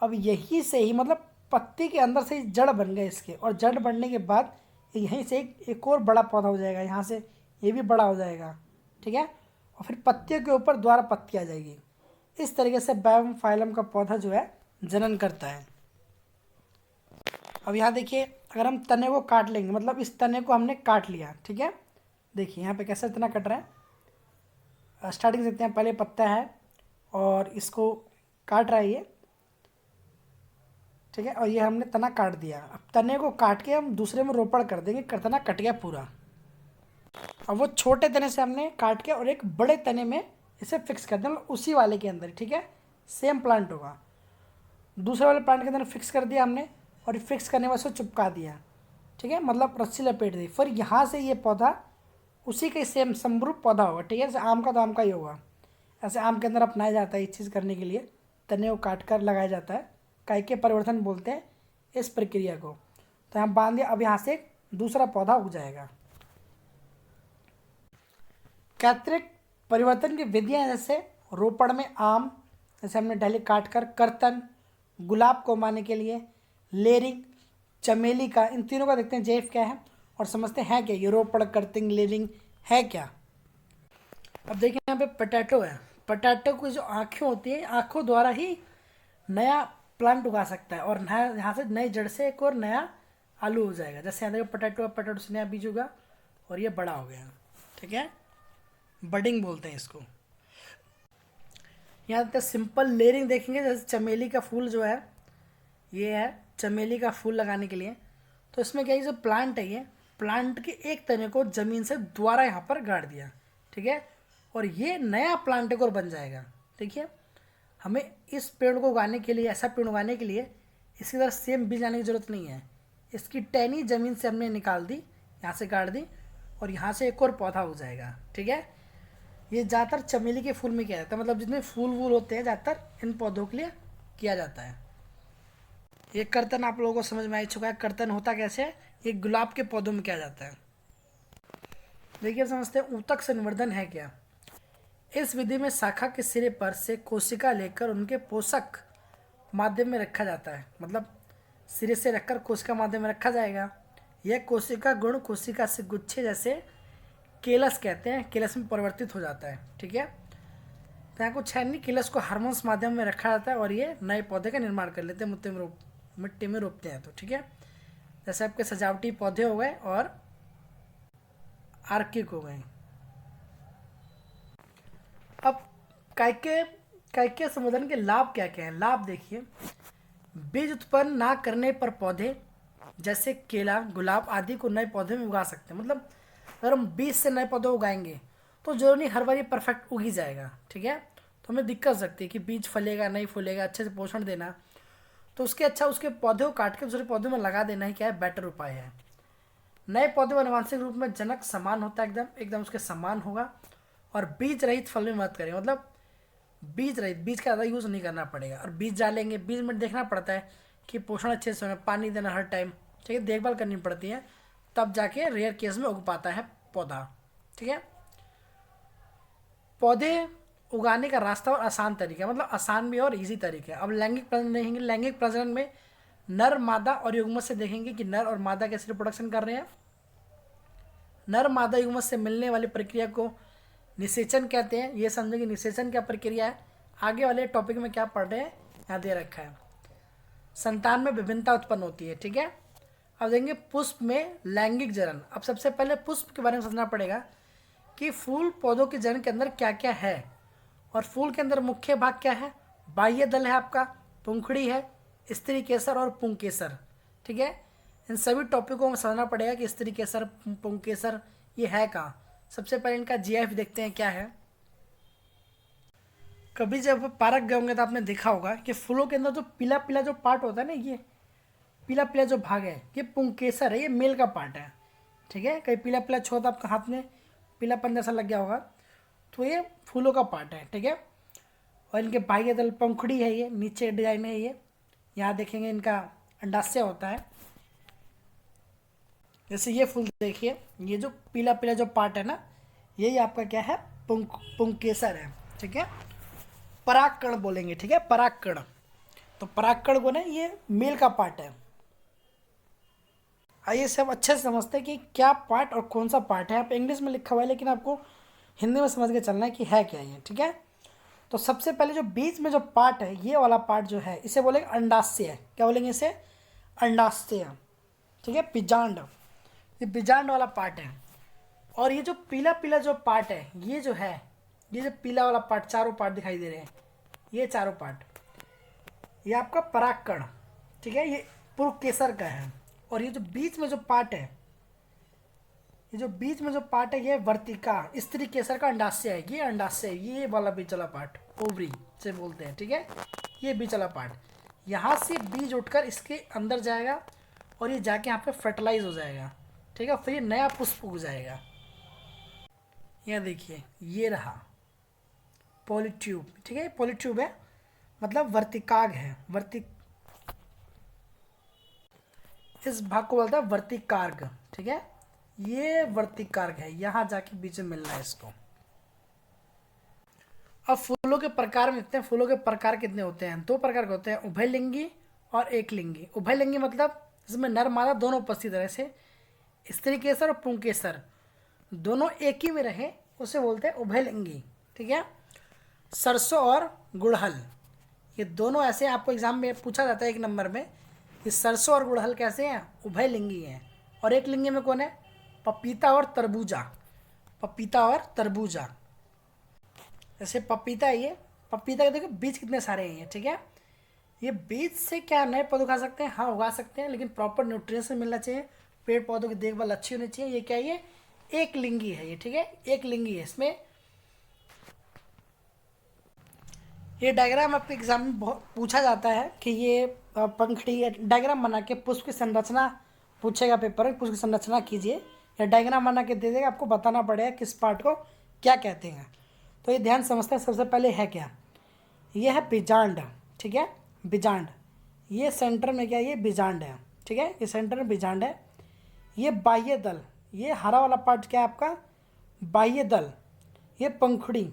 Speaker 1: अब यहीं से ही मतलब पत्ती के अंदर से ही जड़ बन गए इसके, और जड़ बनने के बाद यहीं से एक और बड़ा पौधा हो जाएगा, यहाँ से ये भी बड़ा हो जाएगा, ठीक है। और फिर पत्तियों के ऊपर दोबारा पत्ती आ जाएगी। इस तरीके से बायोफाइलम का पौधा जो है जनन करता है। अब यहाँ देखिए, अगर हम तने को काट लेंगे, मतलब इस तने को हमने काट लिया, ठीक है। देखिए यहाँ पे कैसे तना कट रहा है। स्टार्टिंग से देखते हैं, पहले पत्ता है और इसको काट रहा है ये, ठीक है, और ये हमने तना काट दिया। अब तने को काट के हम दूसरे में रोपण कर देंगे, तना कट गया पूरा। अब वो छोटे तने से हमने काट के और एक बड़े तने में इसे फिक्स कर दें, मतलब उसी वाले के अंदर, ठीक है, सेम प्लांट होगा। दूसरे वाले प्लांट के अंदर फिक्स कर दिया हमने, और फिक्स करने वाले से चिपका दिया, ठीक है, मतलब रस्सी लपेट दी। फिर यहाँ से ये पौधा उसी के सेम समरूप पौधा होगा, ठीक है। जैसे आम का तो आम का ही होगा, ऐसे आम के अंदर अपनाया जाता है इस चीज़ करने के लिए, तने को काट कर लगाया जाता है। कायिक परिवर्तन बोलते हैं इस प्रक्रिया को। तो यहाँ बांध दिया, अब यहाँ से एक दूसरा पौधा उग जाएगा। कैत्रिक परिवर्तन की विधियाँ जैसे रोपण में आम, जैसे हमने डहली काट कर, कर्तन गुलाब को उगाने के लिए, लेयरिंग चमेली का, इन तीनों का देखते हैं जेफ क्या है और समझते हैं क्या ये रोपण, कर्तिंग, लेयरिंग है क्या। अब देखिए यहाँ पे पोटैटो है। पोटैटो की जो आँखें होती हैं, आँखों द्वारा ही नया प्लांट उगा सकता है, और नया यहाँ से नई जड़ से एक और नया आलू हो जाएगा। जैसे यहाँ देखो पोटैटो से नया बीज उगा और ये बड़ा हो गया, ठीक है, बडिंग बोलते हैं इसको। यहाँ तक सिंपल लेयरिंग देखेंगे, जैसे चमेली का फूल जो है, ये है चमेली का फूल लगाने के लिए। तो इसमें क्या है, जो प्लांट है, ये प्लांट के एक तने को ज़मीन से दोबारा यहाँ पर गाड़ दिया, ठीक है, और ये नया प्लांट एक और बन जाएगा। देखिए हमें इस पेड़ को उगाने के लिए, ऐसा पेड़ उगाने के लिए इसकी तरह सेम बीज लाने की ज़रूरत नहीं है। इसकी टहनी ज़मीन से हमने निकाल दी, यहाँ से गाड़ दी, और यहाँ से एक और पौधा हो जाएगा, ठीक है। ये ज़्यादातर चमेली के फूल में किया जाता है, मतलब जितने फूल वूल होते हैं ज़्यादातर इन पौधों के लिए किया जाता है। ये कर्तन आप लोगों को समझ में आ चुका है, कर्तन होता कैसे है, ये गुलाब के पौधों में किया जाता है। देखिए समझते हैं ऊतक संवर्धन है क्या। इस विधि में शाखा के सिरे पर से कोशिका लेकर उनके पोषक माध्यम में रखा जाता है, मतलब सिरे से रखकर कोशिका माध्यम में रखा जाएगा। यह कोशिका गुण कोशिका से गुच्छे जैसे केलस कहते हैं, केलस में परिवर्तित हो जाता है, ठीक है। तो यहाँ कुछ है नहीं, केलस को हार्मोन्स माध्यम में रखा जाता है और ये नए पौधे का निर्माण कर लेते हैं, मिट्टी में रोपते हैं, तो ठीक है। जैसे आपके सजावटी पौधे हो गए और आर्किक हो गए, अब कैके कैके संवर्धन के लाभ क्या क्या हैं? लाभ देखिए, बीज उत्पन्न ना करने पर पौधे जैसे केला, गुलाब आदि को नए पौधे में उगा सकते हैं। मतलब अगर हम बीज से नए पौधे उगाएंगे तो जरूर नहीं हर बार ये परफेक्ट उग ही जाएगा, ठीक है। तो हमें दिक्कत हो सकती है कि बीज फलेगा नहीं फूलेगा, अच्छे से पोषण देना, तो उसके अच्छा उसके पौधे को काट के दूसरे पौधे में लगा देना ही क्या है, बेटर उपाय है। नए पौधे में आनुवंशिक रूप में जनक समान होता है, एकदम एकदम उसके समान होगा, और बीज रहित फल में मदद करेगा। मतलब बीज रहित, बीज का ज़्यादा यूज़ नहीं करना पड़ेगा। और बीज डालेंगे, बीज में देखना पड़ता है कि पोषण अच्छे से होना, पानी देना हर टाइम, ठीक है, देखभाल करनी पड़ती है, तब जाके रेयर केस में उग पाता है पौधा, ठीक है। पौधे उगाने का रास्ता और आसान तरीका, मतलब आसान भी और इजी तरीका है। अब लैंगिक प्रजनन देखेंगे। लैंगिक प्रजनन में नर मादा और युग्मक से देखेंगे कि नर और मादा कैसे रिप्रोडक्शन कर रहे हैं। नर मादा युग्मक से मिलने वाली प्रक्रिया को निषेचन कहते हैं। ये समझे कि निषेचन क्या प्रक्रिया है। आगे वाले टॉपिक में क्या पढ़ रहे हैं यहाँ दे रखा है। संतान में विभिन्नता उत्पन्न होती है, ठीक है। अब देखेंगे पुष्प में लैंगिक जनन। अब सबसे पहले पुष्प के बारे में समझना पड़ेगा कि फूल पौधों के जनन के अंदर क्या क्या है, और फूल के अंदर मुख्य भाग क्या है। बाह्य दल है आपका, पंखुड़ी है, स्त्री केसर और पुंकेसर, ठीक है। इन सभी टॉपिकों में समझना पड़ेगा कि स्त्री केसर पुंकेसर ये है कहाँ। सबसे पहले इनका जीएफ देखते हैं क्या है। कभी जब पार्क गए होंगे तो आपने देखा होगा कि फूलों के अंदर जो पीला पीला जो पार्ट होता है ना, ये पीला पीला जो भाग है ये पुंकेसर है, ये मेल का पार्ट है, ठीक है। कहीं पीला पीला छोटा आपका हाथ में पीलापन जैसा लग गया होगा तो ये फूलों का पार्ट है, ठीक है। और इनके बाह्य दल पंखुड़ी है, ये नीचे डिजाइन है, ये यहाँ देखेंगे इनका अंडाशय होता है। जैसे ये फूल देखिए, ये जो पीला पीला जो पार्ट है ना, यही आपका क्या है, पुंकेसर है, ठीक है। परागकण बोलेंगे, ठीक है, परागकण। तो परागकण को ना ये मेल का पार्ट है। आइए सब अच्छे से समझते हैं कि क्या पार्ट और कौन सा पार्ट है। आप इंग्लिश में लिखा हुआ है लेकिन आपको हिंदी में समझ के चलना है कि है क्या ये, ठीक है। तो सबसे पहले जो बीच में जो पार्ट है, ये वाला पार्ट जो है, इसे बोलेंगे अंडाशय। क्या बोलेंगे इसे, अंडाशय, ठीक है, बीजांड। ये बीजांड वाला पार्ट है। और ये जो पीला पीला जो पार्ट है, ये जो है, ये जो पीला वाला पार्ट, चारों पार्ट दिखाई दे रहे हैं, ये चारों पार्ट, ये आपका परागकण, ठीक है, ये पुंकेसर का है। और ये जो बीच में जो पार्ट है, ये जो बीच में जो पार्ट है, ये वर्तिका, स्त्री केसर का अंडाशय है। ये अंडाशय, ये वाला बीच वाला पार्ट ओवरी से बोलते हैं, ठीक है। ये बीच वाला पार्ट, यहाँ से बीज उठकर इसके अंदर जाएगा और ये जाके यहाँ पे फर्टिलाइज हो जाएगा, ठीक है। फिर ये नया पुष्प उग जाएगा। यहाँ देखिए, ये रहा पॉलीट्यूब, ठीक है, पॉलीट्यूब है, मतलब वर्तिकाग है, इस भाग को बोलता है वर्तिकार्ग, ठीक है। ये वर्तिकार्ग है, यहाँ जाके बीच में मिलना है इसको। अब फूलों के प्रकार में देखते हैं। फूलों के प्रकार कितने होते हैं, दो प्रकार के होते हैं, उभयलिंगी और एकलिंगी। उभयलिंगी मतलब जिसमें नर मादा दोनों उपस्थित रहे, से स्त्री केसर और पुंकेसर दोनों एक ही में रहे, उसे बोलते हैं उभयलिंगी, ठीक है। सरसों और गुड़हल, ये दोनों ऐसे आपको एग्जाम में पूछा जाता है एक नंबर में कि सरसों और गुड़हल कैसे हैं, उभयलिंगी हैं। और एक लिंगी में कौन है, पपीता और तरबूजा, पपीता और तरबूजा। जैसे पपीता है, ये पपीता के देखो बीज कितने सारे हैं, ठीक है। ये बीज से क्या नए पौधे उगा सकते हैं, हाँ उगा सकते हैं, लेकिन प्रॉपर न्यूट्रिएंट्स मिलना चाहिए, पेड़ पौधों की देखभाल अच्छी होनी चाहिए। ये क्या है, ये एक लिंगी है, ये ठीक है, एक लिंगी है। इसमें ये डायग्राम आपके एग्जाम में बहुत पूछा जाता है कि ये पंखड़ी डायग्राम बना के पुष्प की संरचना पूछेगा पेपर में, पुष्प की संरचना कीजिए, या डायग्राम बना के दे देगा, आपको बताना पड़ेगा किस पार्ट को क्या कहते हैं। तो ये ध्यान समझते हैं। सबसे पहले है क्या, ये है बीजांड, ठीक है, बीजांड। ये सेंटर में क्या है, ये बीजांड है, ठीक है, ये सेंटर में बीजांड है। ये बाह्य दल, ये हरा वाला पार्ट क्या है आपका, बाह्य दल। ये पंखुड़ी,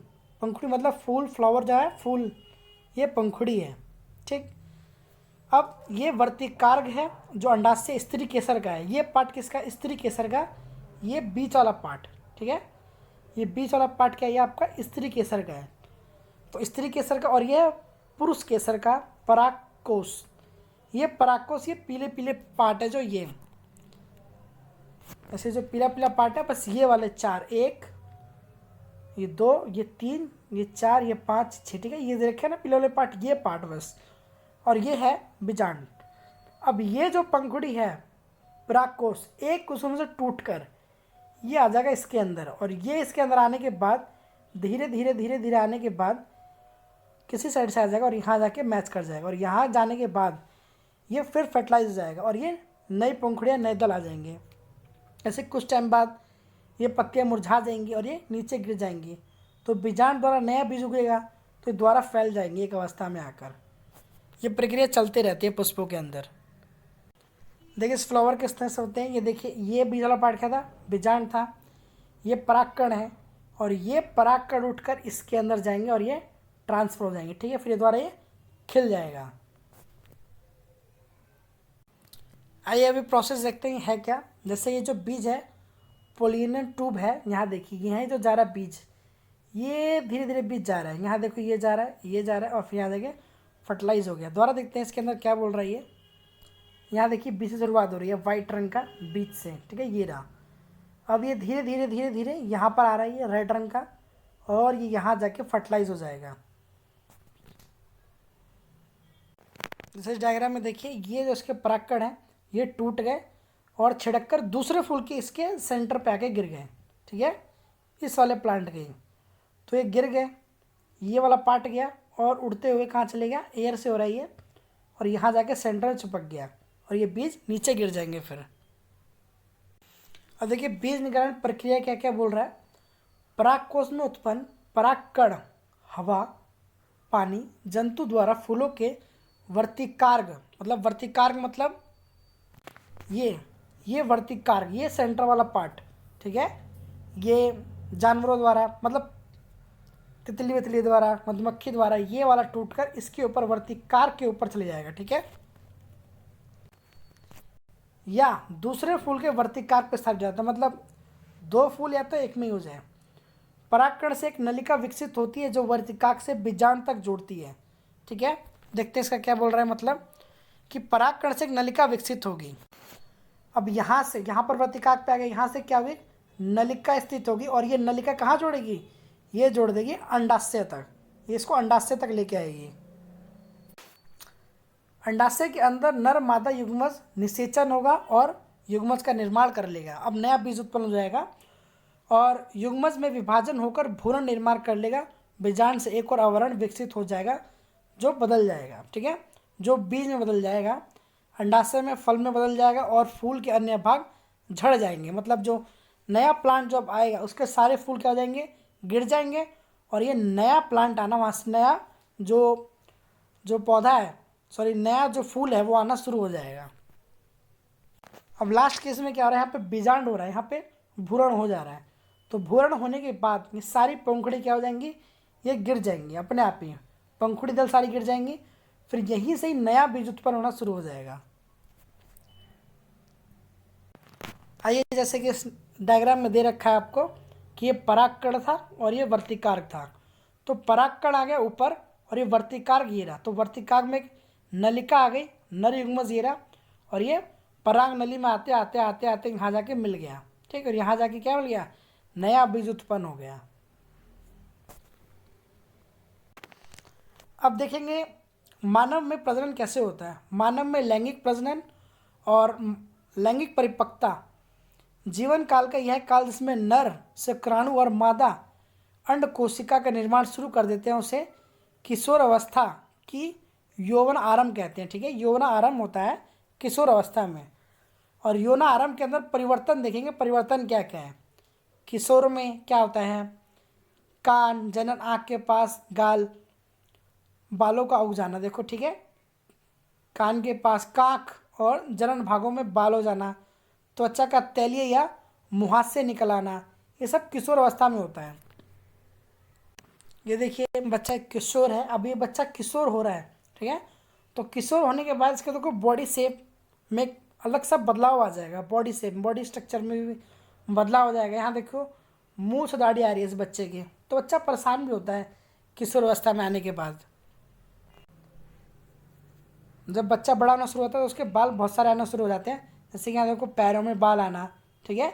Speaker 1: पंखुड़ी मतलब फूल, फ्लावर जो है फूल, ये पंखुड़ी है, ठीक। अब ये वर्तिकार्ग है जो अंडाशय स्त्री केसर का है। ये पार्ट किसका, स्त्री केसर का। ये बीच वाला पार्ट, ठीक है, ये बीच वाला पार्ट क्या है, ये आपका स्त्री केसर का है। तो स्त्री केसर का। और ये पुरुष केसर का परागकोश, ये परागकोश, ये पीले पीले पार्ट है जो ये, ऐसे जो पीला पीला पार्ट है, बस ये वाले चार, एक, ये दो, ये तीन, ये 4, ये 5, 6, ठीक है। ये देखे ना पीले वाले पार्ट, ये पार्ट बस, और ये है बीजांड। अब ये जो पंखुड़ी है परागकोश, एक कुसुम से टूटकर ये आ जाएगा इसके अंदर, और ये इसके अंदर आने के बाद धीरे धीरे धीरे धीरे आने के बाद किसी साइड से आ जाएगा और यहाँ जाके मैच कर जाएगा, और यहाँ जाने के बाद ये फिर फर्टिलाइज हो जाएगा और ये नई पंखुड़ियाँ नए दल आ जाएंगे। ऐसे कुछ टाइम बाद ये पत्तियाँ मुरझा जाएंगी और ये नीचे गिर जाएंगी, तो बीजांड द्वारा नया बीज उगेगा, तो ये दोबारा फैल जाएंगे एक अवस्था में आकर। ये प्रक्रिया चलते रहती है पुष्पों के अंदर। देखिए इस फ्लावर किस तरह से होते हैं, ये देखिए ये बीज वाला पार्ट क्या था, बीजांड था, ये परागकण है, और ये परागकण उठकर इसके अंदर जाएंगे और ये ट्रांसफर हो जाएंगे, ठीक है। फिर ये द्वारा ये खिल जाएगा। आइए अभी प्रोसेस देखते हैं है क्या। जैसे ये जो बीज है पोलिनल ट्यूब है, यहाँ देखिए यहाँ जो जा रहा है बीज, ये धीरे धीरे बीज जा रहा है, यहाँ देखो ये जा रहा है, ये जा रहा है, और फिर यहाँ देखिए फर्टिलाइज हो गया। दोबारा देखते हैं इसके अंदर क्या बोल रहा है ये। यहाँ देखिए बीज से शुरुआत हो रही है वाइट रंग का बीज से, ठीक है, ये रहा। अब ये धीरे धीरे धीरे धीरे यहाँ पर आ रहा है ये रेड रंग का, और ये यहाँ जाके फर्टिलाइज हो जाएगा। जैसे इस डायग्राम में देखिए ये जो इसके परागकण हैं ये टूट गए और छिड़क कर दूसरे फूल के इसके सेंटर पे आके गिर गए, ठीक है, इस वाले प्लांट के। तो ये गिर गए, ये वाला पार्ट गया और उड़ते हुए कहाँ चले गया, एयर से हो रहा है ये, और यहाँ जाके सेंटर में चिपक गया, और ये बीज नीचे गिर जाएंगे फिर। अब देखिए बीज निकालन प्रक्रिया क्या क्या बोल रहा है। परागकोश में उत्पन्न परागकण हवा, पानी, जंतु द्वारा फूलों के वर्तिकार्ग, मतलब वर्तिकार्ग मतलब ये वर्तिकार्ग, ये सेंटर वाला पार्ट, ठीक है, ये जानवरों द्वारा मतलब तितली वितली द्वारा, मधुमक्खी द्वारा ये वाला टूटकर इसके ऊपर वर्तिकार्ग के ऊपर चले जाएगा, ठीक है, या दूसरे फूल के वर्तिकार्ग पे स्थापित जाता है, मतलब दो फूल या तो एक में ही हो जाए। परागकण से एक नलिका विकसित होती है जो वर्तिकार्ग से बीजांड तक जोड़ती है, ठीक है। देखते हैं इसका क्या बोल रहा है, मतलब कि परागकण से एक नलिका विकसित होगी। अब यहाँ से यहाँ पर वर्तिकार्ग पे आ गया, यहाँ से क्या हुई, नलिका स्थित होगी, और ये नलिका कहाँ जोड़ेगी, ये जोड़ देगी अंडाशय तक, ये इसको अंडाशय तक लेके आएगी। अंडाशय के अंदर नर मादा युग्मज निषेचन होगा और युग्मज का निर्माण कर लेगा। अब नया बीज उत्पन्न हो जाएगा और युग्मज में विभाजन होकर भ्रूण निर्माण कर लेगा। बीजांड से एक और आवरण विकसित हो जाएगा जो बदल जाएगा, ठीक है, जो बीज में बदल जाएगा, अंडाशय में फल में बदल जाएगा, और फूल के अन्य भाग झड़ जाएंगे। मतलब जो नया प्लांट जब आएगा उसके सारे फूल क्या हो जाएंगे, गिर जाएंगे, और ये नया प्लांट आना, वहाँ से नया जो पौधा है, सॉरी नया जो फूल है वो आना शुरू हो जाएगा। अब लास्ट केस में क्या हो रहा है, यहाँ पे बीजांड हो रहा है, यहाँ पे भूरण हो जा रहा है। तो भूरण होने के बाद ये सारी पंखुड़ी क्या हो जाएंगी, ये गिर जाएंगी अपने आप ही, पंखुड़ी दल सारी गिर जाएंगी, फिर यहीं से ही नया बीज उत्पन्न होना शुरू हो जाएगा। आइए जैसे कि इस डायग्राम में दे रखा है आपको कि ये परागकण था और ये वर्तिकार्ग था। तो परागकण आ गया ऊपर और ये वर्तिकार्ग ये रहा। तो वर्तिकार्ग में एक नलिका आ गई, नर युग्मज ये रहा, और ये पराग नली में आते आते आते आते यहाँ जाके मिल गया, ठीक है, और यहाँ जाके क्या मिल गया, नया बीज उत्पन्न हो गया। अब देखेंगे मानव में प्रजनन कैसे होता है। मानव में लैंगिक प्रजनन और लैंगिक परिपक्वता जीवन काल का यह काल जिसमें नर शुक्राणु और मादा अंड कोशिका का निर्माण शुरू कर देते हैं, उसे किशोर अवस्था की यौवन आरंभ कहते हैं, ठीक है। यौवन आरंभ होता है किशोर अवस्था में, और यौवन आरंभ के अंदर परिवर्तन देखेंगे, परिवर्तन क्या क्या है। किशोर में क्या होता है, कान, जनन, आँख के पास, गाल, बालों का उग जाना, देखो ठीक है, कान के पास, कांख और जनन भागों में बाल हो जाना, त्वचा का तैलीय या मुहासे निकल आना, ये सब किशोर अवस्था में होता है। ये देखिए बच्चा किशोर है, अब ये बच्चा किशोर हो रहा है, ठीक है। तो किशोर होने के बाद इसके देखो बॉडी शेप में अलग सा बदलाव आ जाएगा, बॉडी शेप, बॉडी स्ट्रक्चर में भी बदलाव हो जाएगा। यहाँ देखो मुँह से दाढ़ी आ रही है इस बच्चे की, तो बच्चा परेशान भी होता है किशोर अवस्था में आने के बाद। जब बच्चा बड़ा होना शुरू होता है तो उसके बाल बहुत सारे आना शुरू हो जाते हैं, जैसे कि यहाँ देखो पैरों में बाल आना, ठीक है।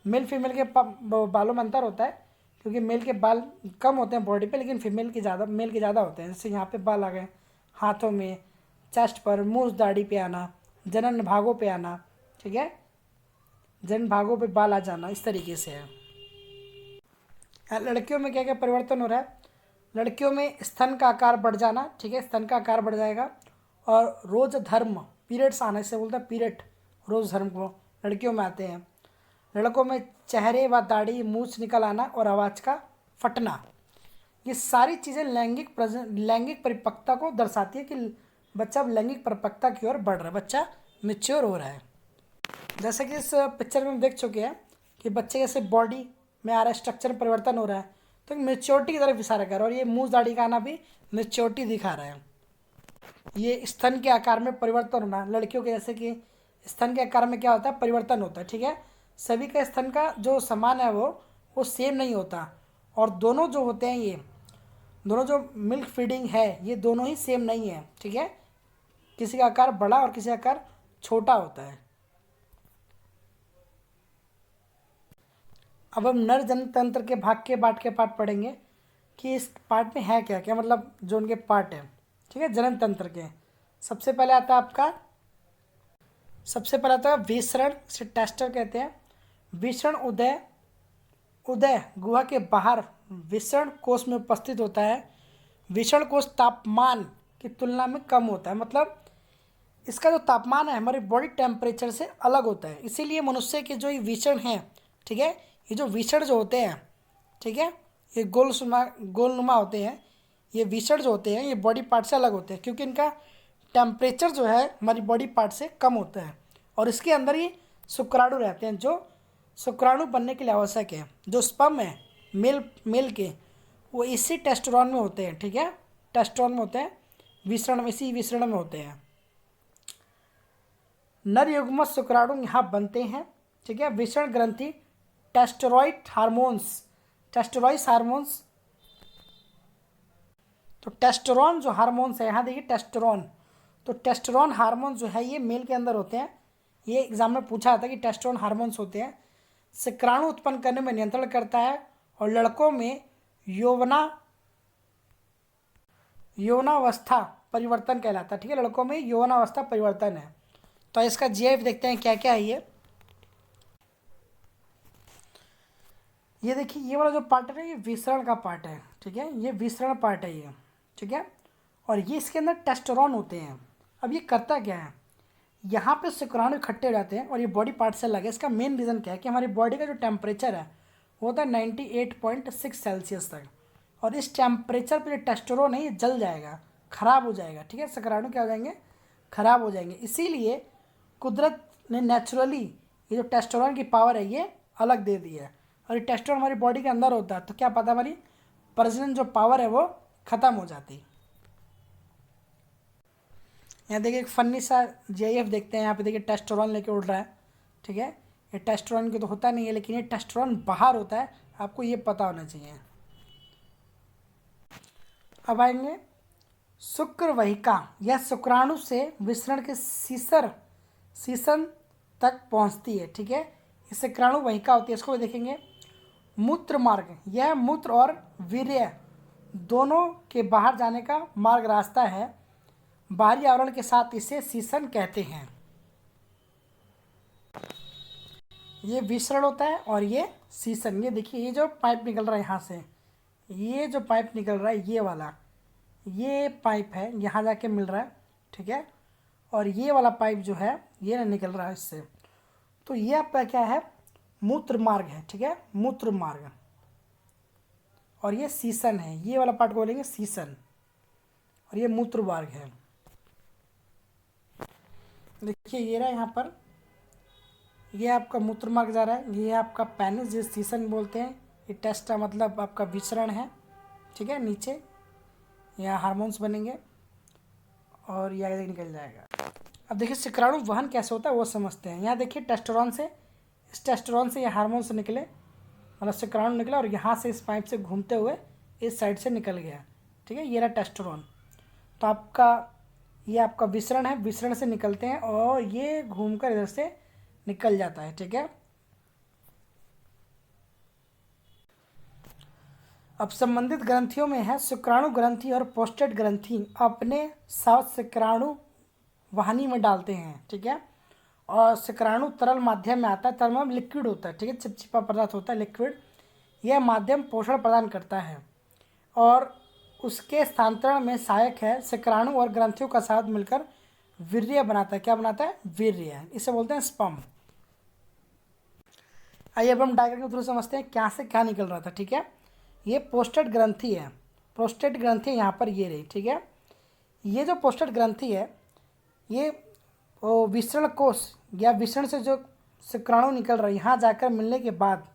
Speaker 1: मेल फीमेल के बालों में अंतर होता है, क्योंकि मेल के बाल कम होते हैं बॉडी पे, लेकिन मेल के ज़्यादा होते हैं। जैसे यहाँ पे बाल आ गए, हाथों में, चेस्ट पर, मूंछ दाढ़ी पे आना, जनन भागों पे आना, ठीक है, जनन भागों पे बाल आ जाना, इस तरीके से है। लड़कियों में क्या क्या परिवर्तन हो रहा है? लड़कियों में स्तन का आकार बढ़ जाना, ठीक है, स्तन का आकार बढ़ जाएगा। और रोज धर्म, पीरियड्स आने से बोलता है पीरियड, रोज धर्म को लड़कियों में आते हैं। लड़कों में चेहरे व दाढ़ी, मूछ निकल आना और आवाज़ का फटना। ये सारी चीज़ें लैंगिक परिपक्वता को दर्शाती है कि बच्चा अब लैंगिक परिपक्वता की ओर बढ़ रहा है, बच्चा मेच्योर हो रहा है। जैसे कि इस पिक्चर में हम देख चुके हैं कि बच्चे जैसे बॉडी में आ रहा है, स्ट्रक्चर परिवर्तन हो रहा है, तो मेच्योरिटी की तरफ इशारा कर रहा है। और ये मूंछ दाढ़ी का आना भी मेच्योरिटी दिखा रहा है। ये स्तन के आकार में परिवर्तन होना, लड़कियों के जैसे कि स्तन के आकार में क्या होता है, परिवर्तन होता है, ठीक है। सभी का स्तन का जो समान है वो सेम नहीं होता। और दोनों जो होते हैं, ये दोनों जो मिल्क फीडिंग है, ये दोनों ही सेम नहीं है, ठीक है। किसी का आकार बड़ा और किसी का आकार छोटा होता है। अब हम नर जनतंत्र के भाग के बाट के पार्ट पढ़ेंगे कि इस पार्ट में है क्या क्या, मतलब जो उनके पार्ट है, ठीक है, जनन तंत्र के। सबसे पहले आता है विसरण, से टेस्टर कहते हैं। विसरण उदय गुहा के बाहर विसरण कोष में उपस्थित होता है। विसरण कोष तापमान की तुलना में कम होता है, मतलब इसका जो तापमान है हमारे बॉडी टेम्परेचर से अलग होता है। इसीलिए मनुष्य के जो ये विसरण हैं, ठीक है, ये जो विसरण जो होते हैं, ठीक है, ये गोलनुमा होते हैं। ये विसरण जो होते हैं ये बॉडी पार्ट से अलग होते हैं, क्योंकि इनका टेम्परेचर जो है हमारी बॉडी पार्ट से कम होता है। और इसके अंदर ही शुक्राणु रहते हैं, जो शुक्राणु बनने के लिए आवश्यक है। जो स्पर्म है मेल के, वो इसी टेस्टोस्टेरोन में होते हैं, ठीक है, टेस्टोस्टेरोन में होते हैं, विसरण में, इसी विसरण में होते हैं। नर युग्मक शुक्राणु यहाँ बनते हैं, ठीक है। विसरण ग्रंथि टेस्टोरॉइड हार्मोन्स, तो टेस्टोस्टेरोन जो हार्मोन्स है, यहाँ देखिए टेस्टोस्टेरोन, तो टेस्टोस्टेरोन हार्मोन जो है ये मेल के अंदर होते हैं। ये एग्जाम में पूछा था कि टेस्टोस्टेरोन हार्मोन्स होते हैं, शुक्राणु उत्पन्न करने में नियंत्रण करता है। और लड़कों में यौवनावस्था परिवर्तन कहलाता है, ठीक है, लड़कों में यौवनावस्था परिवर्तन है। तो इसका जीएफ देखते हैं क्या क्या है ये देखिए, ये वाला जो पार्ट है ये विसरण का पार्ट है, ठीक है, ये विसरण पार्ट है ये, ठीक है। और ये इसके अंदर टेस्टोस्टेरोन होते हैं। अब ये करता क्या है, यहाँ पे शुक्राणु इकट्ठे हो जाते हैं और ये बॉडी पार्ट से अलग है। इसका मेन रीज़न क्या है कि हमारी बॉडी का जो टेम्परेचर है वो होता है 98.6 सेल्सियस तक। और इस टेम्परेचर पे जो टेस्टोस्टेरोन है ये जल जाएगा, ख़राब हो जाएगा, ठीक है, शुक्राणु क्या हो जाएंगे, ख़राब हो जाएंगे। इसीलिए कुदरत ने नेचुरली ये जो टेस्टोस्टेरोन की पावर है ये अलग दे दी है। और ये टेस्टोस्टेरोन हमारी बॉडी के अंदर होता है, तो क्या पता हमारी प्रजनन जो पावर है वो ख़त्म हो जाती। यहाँ देखिए एक फनी सा जीआईएफ देखते हैं। यहाँ पे देखिए टेस्टोस्टेरोन लेके उड़ रहा है, ठीक है। ये टेस्टोस्टेरोन की तो होता नहीं है, लेकिन ये टेस्टोस्टेरोन बाहर होता है, आपको ये पता होना चाहिए। अब आएंगे शुक्रवाहिका, यह शुक्राणु से विसरण के सीसन तक पहुँचती है, ठीक है, इस शुक्राणु वाहिका होती है, इसको भी देखेंगे। मूत्र मार्ग, यह मूत्र और वीर्य दोनों के बाहर जाने का मार्ग रास्ता है। बाहरी आवरण के साथ इसे सीसन कहते हैं। ये विसरण होता है और ये सीसन। ये देखिए ये जो पाइप निकल रहा है यहाँ से, ये जो पाइप निकल रहा है ये वाला, ये पाइप है, यहाँ जाके मिल रहा है, ठीक है। और ये वाला पाइप जो है ये निकल रहा है इससे। तो ये आपका क्या है, मूत्र मार्ग है, ठीक है, मूत्र मार्ग। और ये सीसन है, ये वाला पार्ट को बोलेंगे सीसन। और ये मूत्र मार्ग है। देखिए ये रहा यहाँ पर, ये आपका मूत्र मार्ग जा रहा है, ये आपका पेनिस जिसे सीसन बोलते हैं। ये टेस्टा मतलब आपका विसरण है, ठीक है, नीचे यहाँ हार्मोन्स बनेंगे और ये आगे निकल जाएगा। अब देखिए शुक्राणु वहन कैसे होता है वो समझते हैं। यहाँ देखिए टेस्टोस्टेरोन से, इस टेस्टोस्टेरोन से ये हार्मोन से निकले, मतलब शुक्राणु निकला और यहाँ से इस पाइप से घूमते हुए इस साइड से निकल गया, ठीक है, ये रहा टेस्टोस्टेरोन। तो आपका ये आपका विसरण है, विसरण से निकलते हैं और ये घूमकर इधर से निकल जाता है, ठीक है। अब संबंधित ग्रंथियों में है शुक्राणु ग्रंथि और प्रोस्टेट ग्रंथि अपने साथ शुक्राणु वाहिनी में डालते हैं, ठीक है। और शुक्राणु तरल माध्यम में आता है, तरल में लिक्विड होता है, ठीक है, चिपचिपा पदार्थ होता है, लिक्विड। यह माध्यम पोषण प्रदान करता है और उसके स्थानांतरण में सहायक है। शुक्राणु और ग्रंथियों का साथ मिलकर वीर्य बनाता है। क्या बनाता है? वीर्य। इसे बोलते हैं स्पर्म। आइए अब हम डायग्राम के थ्रू समझते हैं क्या से क्या निकल रहा था, ठीक है। ये प्रोस्टेट ग्रंथि है, प्रोस्टेट ग्रंथि यहाँ पर ये रही, ठीक है। ये जो प्रोस्टेट ग्रंथि है ये विसरण कोश या विसरण से जो शुक्राणु निकल रहा है यहाँ जाकर मिलने के बाद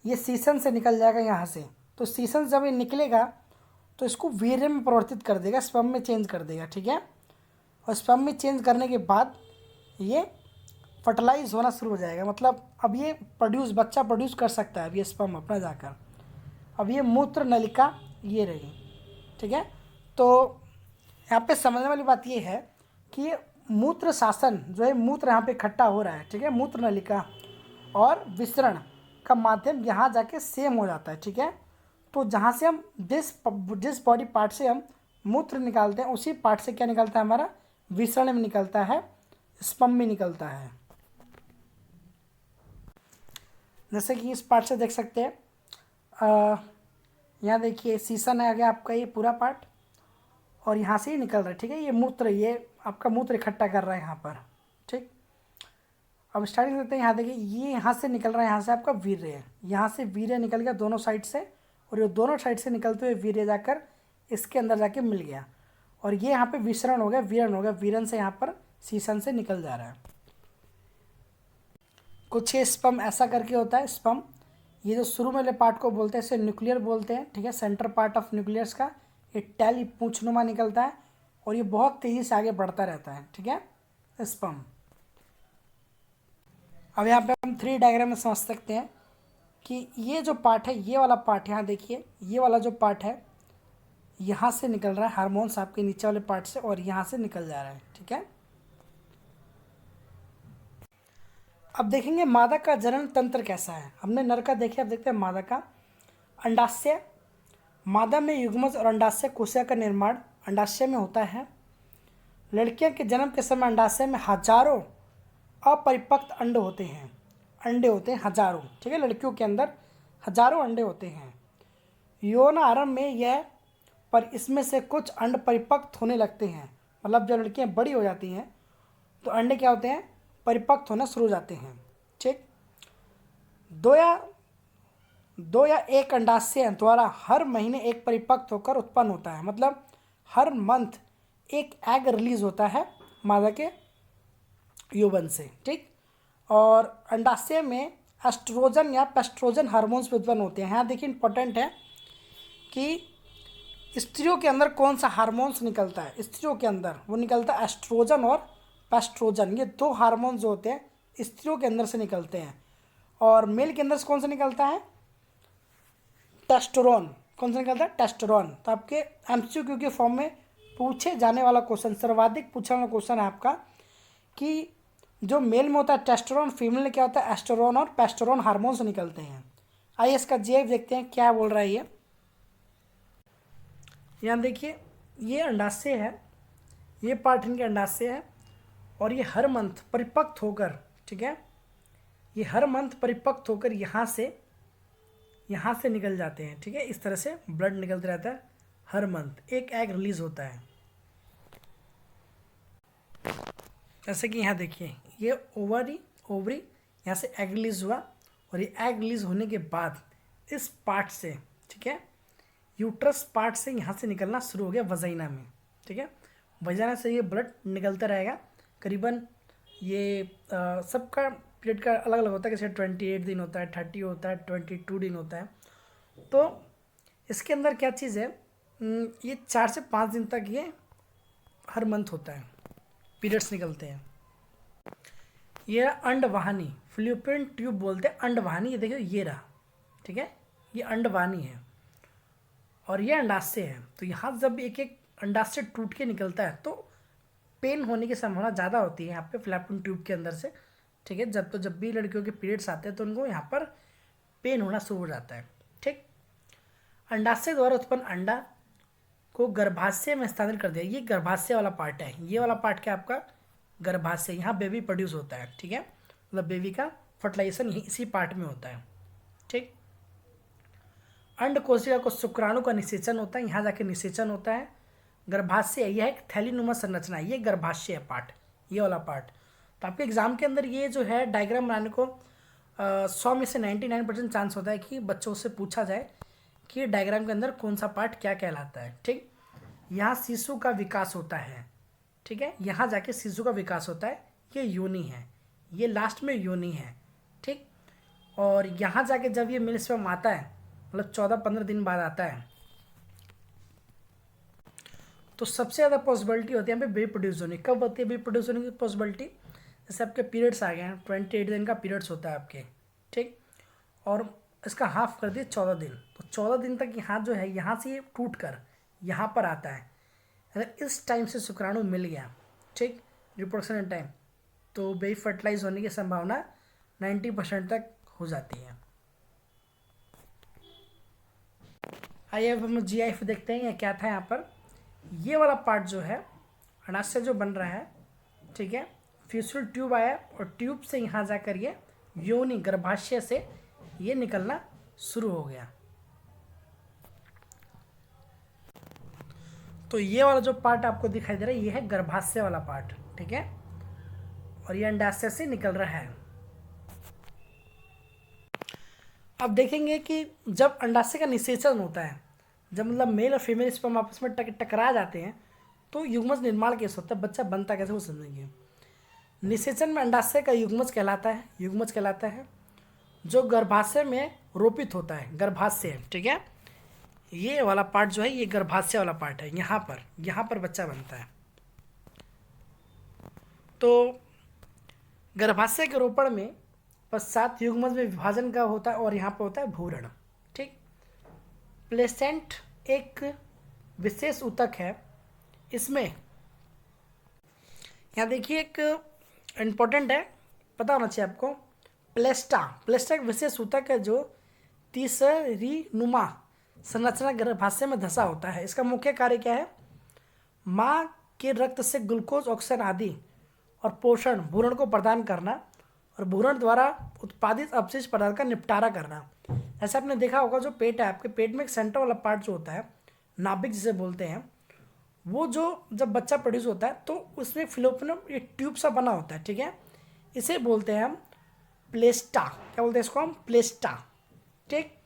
Speaker 1: ये सीसन से निकल जाएगा यहाँ से। तो सीसन जब ये निकलेगा तो इसको वीर्य में परिवर्तित कर देगा, स्पर्म में चेंज कर देगा, ठीक है। और स्पर्म में चेंज करने के बाद ये फर्टिलाइज होना शुरू हो जाएगा, मतलब अब ये बच्चा प्रोड्यूस कर सकता है अब ये स्पर्म अपना जाकर। अब ये मूत्र नलिका ये रही, ठीक है। तो यहाँ पे समझने वाली बात ये है कि ये मूत्र शासन जो है, मूत्र यहाँ पे इकट्ठा हो रहा है, ठीक है। मूत्र नलिका और विसरण का माध्यम यहाँ जाके सेम हो जाता है, ठीक है। तो जहाँ से हम जिस बॉडी पार्ट से हम मूत्र निकालते हैं उसी पार्ट से क्या निकलता है हमारा? विसरण में निकलता है, स्पर्म में निकलता है। जैसे कि इस पार्ट से देख सकते हैं, यहाँ देखिए सीसन है आ गया आपका ये पूरा पार्ट और यहाँ से ही निकल रहा है, ठीक है। ये मूत्र, ये आपका मूत्र इकट्ठा कर रहा है यहाँ पर, ठीक। अब स्टार्टिंग करते हैं, यहाँ देखिए ये यहाँ से निकल रहा है, यहाँ से आपका वीर्य है, यहाँ से वीर्य निकल गया दोनों साइड से और ये दोनों साइड से निकलते हुए वीर्य जाकर इसके अंदर जाके मिल गया और ये यहाँ पे विसरण हो गया, वीरण हो गया, वीरण से यहाँ पर सीसन से निकल जा रहा है। कुछ ये स्पर्म ऐसा करके होता है। स्पर्म ये जो शुरू में वाले पार्ट को बोलते हैं इसे न्यूक्लियर बोलते हैं, ठीक है। सेंटर पार्ट ऑफ न्यूक्लियस का ये टैली पूंछनुमा निकलता है और ये बहुत तेज़ी से आगे बढ़ता रहता है, ठीक है, स्पर्म। अब यहाँ पे हम 3 डायग्राम में समझ सकते हैं कि ये जो पार्ट है, ये वाला पार्ट यहाँ देखिए, ये वाला जो पार्ट है यहाँ से निकल रहा है हार्मोन्स आपके नीचे वाले पार्ट से और यहाँ से निकल जा रहा है, ठीक है। अब देखेंगे मादा का जनन तंत्र कैसा है। हमने नर का देखे, अब देखते हैं मादा का। अंडाशय, मादा में युग्मज और अंडाशय कोशिका का निर्माण अंडाशय में होता है। लड़कियों के जन्म के समय अंडाशय में हजारों अपरिपक्व अंडे होते हैं, हजारों, ठीक है। लड़कियों के अंदर हजारों अंडे होते हैं। यौन आरंभ में यह, पर इसमें से कुछ अंड परिपक्व होने लगते हैं, मतलब जब लड़कियां बड़ी हो जाती हैं तो अंडे क्या होते हैं? परिपक्व होना शुरू हो जाते हैं, ठीक। दो या एक अंडाशय द्वारा हर महीने एक परिपक्व होकर उत्पन्न होता है, मतलब हर मंथ एक एग रिलीज होता है मादा के यौवन से, ठीक। और अंडाशय में एस्ट्रोजन या पेस्ट्रोजन हार्मोन्स उत्पन्न होते हैं। यहाँ देखिए इंपॉर्टेंट है कि स्त्रियों के अंदर कौन सा हार्मोन्स निकलता है। स्त्रियों के अंदर वो निकलता है एस्ट्रोजन और पेस्ट्रोजन, ये 2 हार्मोन्स जो होते हैं स्त्रियों के अंदर से निकलते हैं। और मेल के अंदर से कौन सा निकलता है? टेस्टोरोन। कौन सा निकलता है? टेस्टोरोन। तो आपके एमसीक्यू के फॉर्म में पूछे जाने वाला क्वेश्चन, सर्वाधिक पूछने वाला क्वेश्चन है आपका कि जो मेल में होता है टेस्टोरोन, फीमेल में क्या होता है? एस्टेरोन और पेस्टोरोन हार्मोन्स निकलते हैं। आइए इसका जेब देखते हैं क्या बोल रहा है ये। यहाँ देखिए ये अंडाशय है, ये पार्ट इनके अंडाशय है और ये हर मंथ परिपक्व होकर, ठीक है, ये हर मंथ परिपक्व होकर यहाँ से निकल जाते हैं, ठीक है। इस तरह से ब्लड निकलता रहता है हर मंथ, एक एग रिलीज होता है। जैसे कि यहाँ देखिए ये ओवरी यहाँ से एग रिलीज हुआ और ये एग रिलीज होने के बाद इस पार्ट से, ठीक है, यूट्रस पार्ट से यहाँ से निकलना शुरू हो गया वजाइना में, ठीक है। वजाइना से ये ब्लड निकलता रहेगा करीबन, ये सबका पीरियड का अलग अलग होता है, जैसे 28 दिन होता है, 30 होता है, 22 दिन होता है। तो इसके अंदर क्या चीज़ है, ये 4 से 5 दिन तक ये हर मंथ होता है, पीरियड्स निकलते हैं। ये अंडवाहिनी, फ्लूपियन ट्यूब बोलते हैं अंडवाहिनी। ये देखिए ये रहा, ठीक है, ये अंडवाहिनी है और ये अंडाशय है। तो यहाँ जब एक एक अंडाशय टूट के निकलता है तो पेन होने की संभावना ज़्यादा होती है यहाँ पे फ्लैपियन ट्यूब के अंदर से, ठीक है। जब भी लड़कियों के पीरियड्स आते हैं तो उनको यहाँ पर पेन होना शुरू हो जाता है, ठीक। अंडाशय द्वारा उत्पन्न अंडा को गर्भाशय में स्थानांतरित कर दिया। ये गर्भाशय वाला पार्ट है, ये वाला पार्ट क्या आपका गर्भाशय, यहाँ बेबी प्रोड्यूस होता है, ठीक है, मतलब बेबी का फर्टिलाइजेशन इसी पार्ट में होता है, ठीक। अंड कोशिका को शुक्राणु का निषेचन होता है, यहाँ जाके निषेचन होता है। गर्भाशय यह एक थैलीनुमा संरचना है, ये गर्भाशय पार्ट, ये वाला पार्ट। तो आपके एग्जाम के अंदर ये जो है डायग्राम बनाने को 100 में से 99% चांस होता है कि बच्चों से पूछा जाए कि डायग्राम के अंदर कौन सा पार्ट क्या कहलाता है, ठीक। यहाँ शिशु का विकास होता है, ठीक है, यहाँ जाके शिशु का विकास होता है, ये योनि है, ये लास्ट में योनि है, ठीक। और यहाँ जाके जब ये मिल्क स्पर्म आता है, मतलब 14-15 दिन बाद आता है, तो सबसे ज़्यादा पॉसिबिलिटी होती है यहाँ पे बेबी प्रोड्यूस होने। कब होती है बेबी प्रोड्यूस होने की पॉसिबिलिटी? जैसे आपके पीरियड्स आ गए हैं, 28 दिन का पीरियड्स होता है आपके, ठीक, और इसका हाफ कर दिए 14 दिन, तो 14 दिन तक यहाँ जो है, यहाँ से ये टूट कर यहाँ पर आता है। अगर इस टाइम से शुक्राणु मिल गया, ठीक, रिप्रोडक्शन टाइम, तो बेबी फर्टिलाइज होने की संभावना 90% तक हो जाती है। आइए अब हम GIF देखते हैं, क्या था यहाँ पर। ये वाला पार्ट जो है अंडाशय जो बन रहा है, ठीक है, फ्यूसल ट्यूब आया और ट्यूब से यहाँ जाकर ये योनि गर्भाशय से ये निकलना शुरू हो गया। तो ये वाला जो पार्ट आपको दिखाई दे रहा है, ये है गर्भाशय वाला पार्ट, ठीक है, और ये अंडाशय से निकल रहा है। अब देखेंगे कि जब अंडाशय का निषेचन होता है, जब मतलब मेल और फीमेल स्पर्म आपस में टकरा जाते हैं, तो युग्मज निर्माण कैसे होता है, बच्चा बनता कैसे, वो समझेंगे। निषेचन में अंडाशय का युग्मज कहलाता है, युग्मज कहलाता है जो गर्भाशय में रोपित होता है, गर्भाशय, ठीक है, ये वाला पार्ट जो है ये गर्भाशय वाला पार्ट है, यहाँ पर बच्चा बनता है। तो गर्भाशय के रोपण में पश्चात युग्मज में विभाजन का होता है और यहाँ पर होता है भ्रूण, ठीक। प्लेसेंट एक विशेष ऊतक है, इसमें यहाँ देखिए एक इम्पोर्टेंट है, पता होना चाहिए आपको। प्लेस्टा एक विशेष ऊतक है जो तीसरी नुमा संरचना गर्भाशय में धंसा होता है। इसका मुख्य कार्य क्या है? माँ के रक्त से ग्लूकोज, ऑक्सीजन आदि और पोषण भ्रूण को प्रदान करना और भ्रूण द्वारा उत्पादित अपशिष्ट पदार्थ का निपटारा करना। ऐसा आपने देखा होगा, जो पेट है आपके, पेट में एक सेंटर वाला पार्ट जो होता है, नाभिक जिसे बोलते हैं, वो जो जब बच्चा प्रोड्यूस होता है तो उसमें फिलोपियन एक ट्यूब सा बना होता है, ठीक है, इसे बोलते हैं हम प्लेस्टा। क्या बोलते हैं इसको हम? प्लेस्टा, ठीक।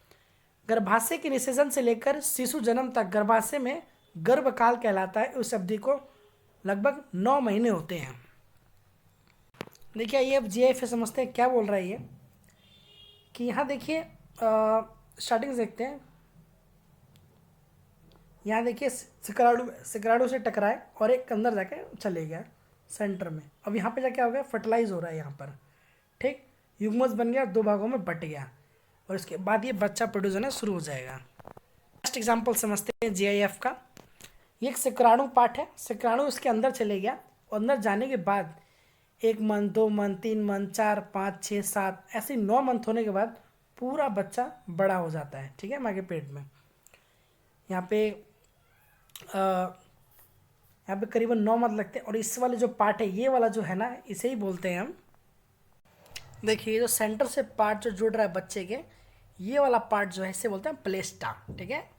Speaker 1: गर्भाशय के निषेचन से लेकर शिशु जन्म तक गर्भाशय में गर्भकाल कहलाता है। उस अवधि को लगभग 9 महीने होते हैं। देखिए ये अब GIF समझते हैं क्या बोल रहा है ये, कि यहाँ देखिए स्टार्टिंग से देखते हैं। यहाँ देखिए सिकराड़ू से टकराए और एक अंदर जाके चले गया सेंटर में। अब यहाँ पे जाके हो गया, फर्टिलाइज हो रहा है यहाँ पर, ठीक, युग्मज बन गया, 2 भागों में बट गया और इसके बाद ये बच्चा प्रोड्यूस होना शुरू हो जाएगा। नेक्स्ट एग्जांपल समझते हैं GIF का। ये एक शुक्राणु पार्ट है, शुक्राणु इसके अंदर चले गया और अंदर जाने के बाद 1 मंथ, 2 मंथ, 3 मंथ, 4, 5, 6, 7 ऐसे 9 मंथ होने के बाद पूरा बच्चा बड़ा हो जाता है, ठीक है, माँ के पेट में। यहाँ पे करीबन 9 मंथ लगते हैं। और इस वाले जो पार्ट है, ये वाला जो है ना, इसे ही बोलते हैं हम, देखिए जो सेंटर से पार्ट जो जुड़ रहा है बच्चे के, ये वाला पार्ट जो है इसे बोलते हैं प्लेस्टा, ठीक है।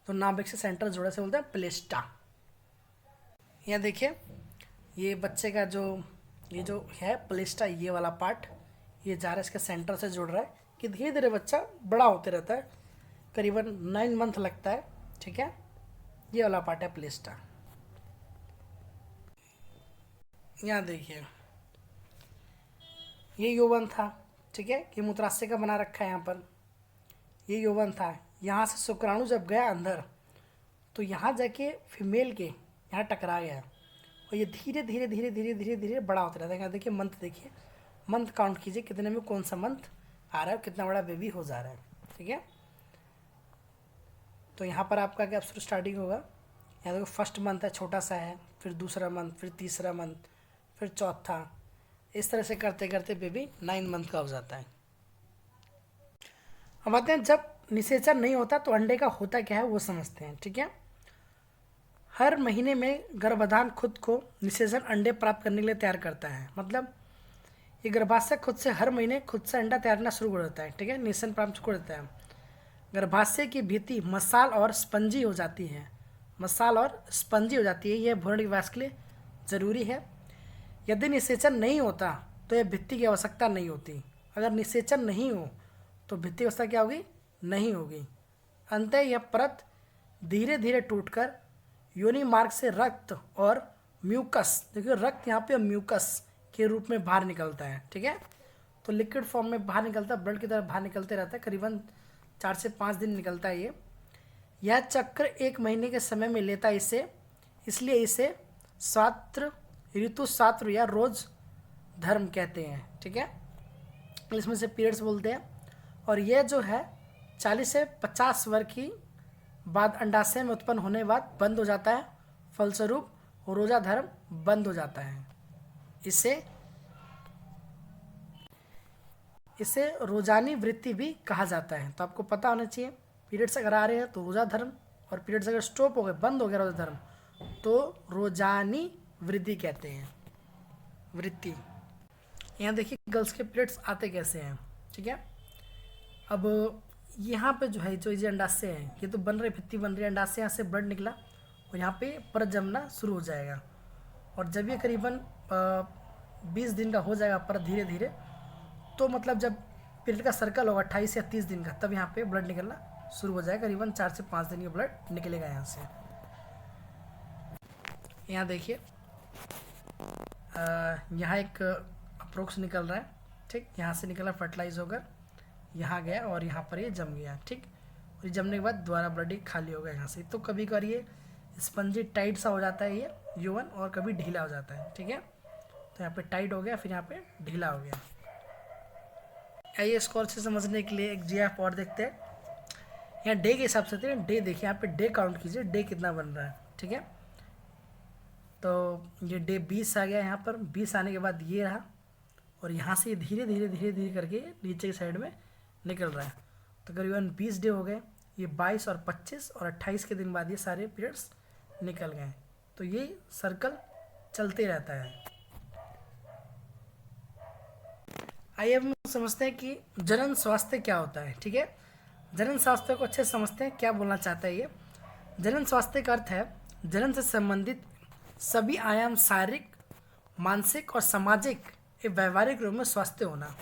Speaker 1: तो नाभिक से सेंटर जुड़ा से बोलते हैं प्लेस्टा। यहाँ देखिए ये बच्चे का ये जो है प्लेस्टा, ये वाला पार्ट ये जा रहा है, इसके सेंटर से जुड़ रहा है कि धीरे धीरे बच्चा बड़ा होते रहता है, करीबन 9 मंथ लगता है, ठीक है। ये वाला पार्ट है प्लेस्टा। यहाँ देखिए ये यौवन था, ठीक है, ये मूत्राशय का बना रखा है यहाँ पर, ये यौवन था। यहाँ से शुक्राणु जब गया अंदर तो यहाँ जाके फीमेल के यहाँ टकरा गया और ये धीरे धीरे धीरे धीरे धीरे धीरे बड़ा होता रहता है। यहाँ देखिए मंथ, देखिए मंथ काउंट कीजिए कितने में कौन सा मंथ आ रहा है, कितना बड़ा बेबी हो जा रहा है, ठीक है। तो यहाँ पर आपका क्या शुरू स्टार्टिंग होगा, यहाँ देखो फर्स्ट मंथ है, छोटा सा है, फिर दूसरा मंथ, फिर तीसरा मंथ, फिर चौथा, इस तरह से करते करते बेबी 9 मंथ का हो जाता है। अब आते हैं जब निषेचन नहीं होता तो अंडे का होता क्या है वो समझते हैं, ठीक है। हर महीने में गर्भाधान खुद को निषेचन अंडे प्राप्त करने के लिए तैयार करता है। मतलब ये गर्भाशय खुद से हर महीने खुद से अंडा तैयारना शुरू कर देता है, ठीक है, निषेचन प्राप्त कर देता है। गर्भाशय की भित्ति मसाल और स्पंजी हो जाती है, मसाल और स्पंजी हो जाती है, यह भ्रूण विकास के लिए ज़रूरी है। यदि निषेचन नहीं होता तो यह भित्ति की आवश्यकता नहीं होती। अगर निषेचन नहीं हो तो भित्ति की अवस्था क्या होगी, नहीं होगी। अंततः यह परत धीरे धीरे टूटकर योनि मार्ग से रक्त और म्यूकस, देखिए रक्त यहाँ पे म्यूकस के रूप में बाहर निकलता है, ठीक है। तो लिक्विड फॉर्म में बाहर निकलता है, ब्लड की तरह बाहर निकलते रहता है, करीबन 4 से 5 दिन निकलता है ये। यह चक्र 1 महीने के समय में लेता है इसे, इसलिए इसे स्वात्र ऋतुस्राव या रोज धर्म कहते हैं, ठीक है। इसमें से पीरियड्स बोलते हैं। और यह जो है 40 से 50 वर्ष की बाद अंडाशय में उत्पन्न होने के बाद बंद हो जाता है, फलस्वरूप रोजा धर्म बंद हो जाता है। इसे रोजानी वृत्ति भी कहा जाता है। तो आपको पता होना चाहिए, पीरियड्स अगर आ रहे हैं तो रोजा धर्म, और पीरियड्स अगर स्टॉप हो गए, बंद हो गया रोजा धर्म, तो रोजानी वृद्धि कहते हैं, वृत्ति। यहाँ देखिए गर्ल्स के पीरियड्स आते कैसे हैं, ठीक है। अब यहाँ पे जो है, जो ये अंडाशय है, ये तो बन रही भित्ति बन रही है, अंडाशय यहाँ से ब्लड निकला और यहाँ पे परत जमना शुरू हो जाएगा। और जब ये करीबन 20 दिन का हो जाएगा परत धीरे धीरे, तो मतलब जब पीरियड का सर्कल होगा 28 या 30 दिन का, तब यहाँ पे ब्लड निकलना शुरू हो जाएगा। करीबन 4 से 5 दिन का ब्लड निकलेगा यहाँ से। यहाँ देखिए यहाँ एक अप्रोक्स निकल रहा है, ठीक, यहाँ से निकला फर्टिलाइज होकर यहाँ गया और यहाँ पर ये जम गया, ठीक। और ये जमने के बाद दोबारा ब्लड ही खाली हो गया यहाँ से। तो कभी कभार ये स्पंजी टाइट सा हो जाता है ये यौवन, और कभी ढीला हो जाता है, ठीक है। तो यहाँ पे टाइट हो गया, फिर यहाँ पे ढीला हो गया। आइए इसको और से समझने के लिए एक GF और देखते हैं। यहाँ डे के हिसाब से डे देखिए, यहाँ पे डे काउंट कीजिए, डे कितना बन रहा है, ठीक है। तो ये डे 20 आ गया, यहाँ पर 20 आने के बाद ये रहा, और यहाँ से धीरे धीरे धीरे धीरे करके नीचे की साइड में निकल रहा है। तो करीबन 20 डे हो गए, ये 22 और 25 और 28 के दिन बाद ये सारे पीरियड्स निकल गए। तो ये सर्कल चलते रहता है। आइए हम समझते हैं कि जनन स्वास्थ्य क्या होता है, ठीक है। जनन स्वास्थ्य को अच्छे से समझते हैं, क्या बोलना चाहता है ये। जनन स्वास्थ्य का अर्थ है जनन से संबंधित सभी आयाम शारीरिक, मानसिक और सामाजिक एवं व्यवहारिक रूप में स्वास्थ्य होना।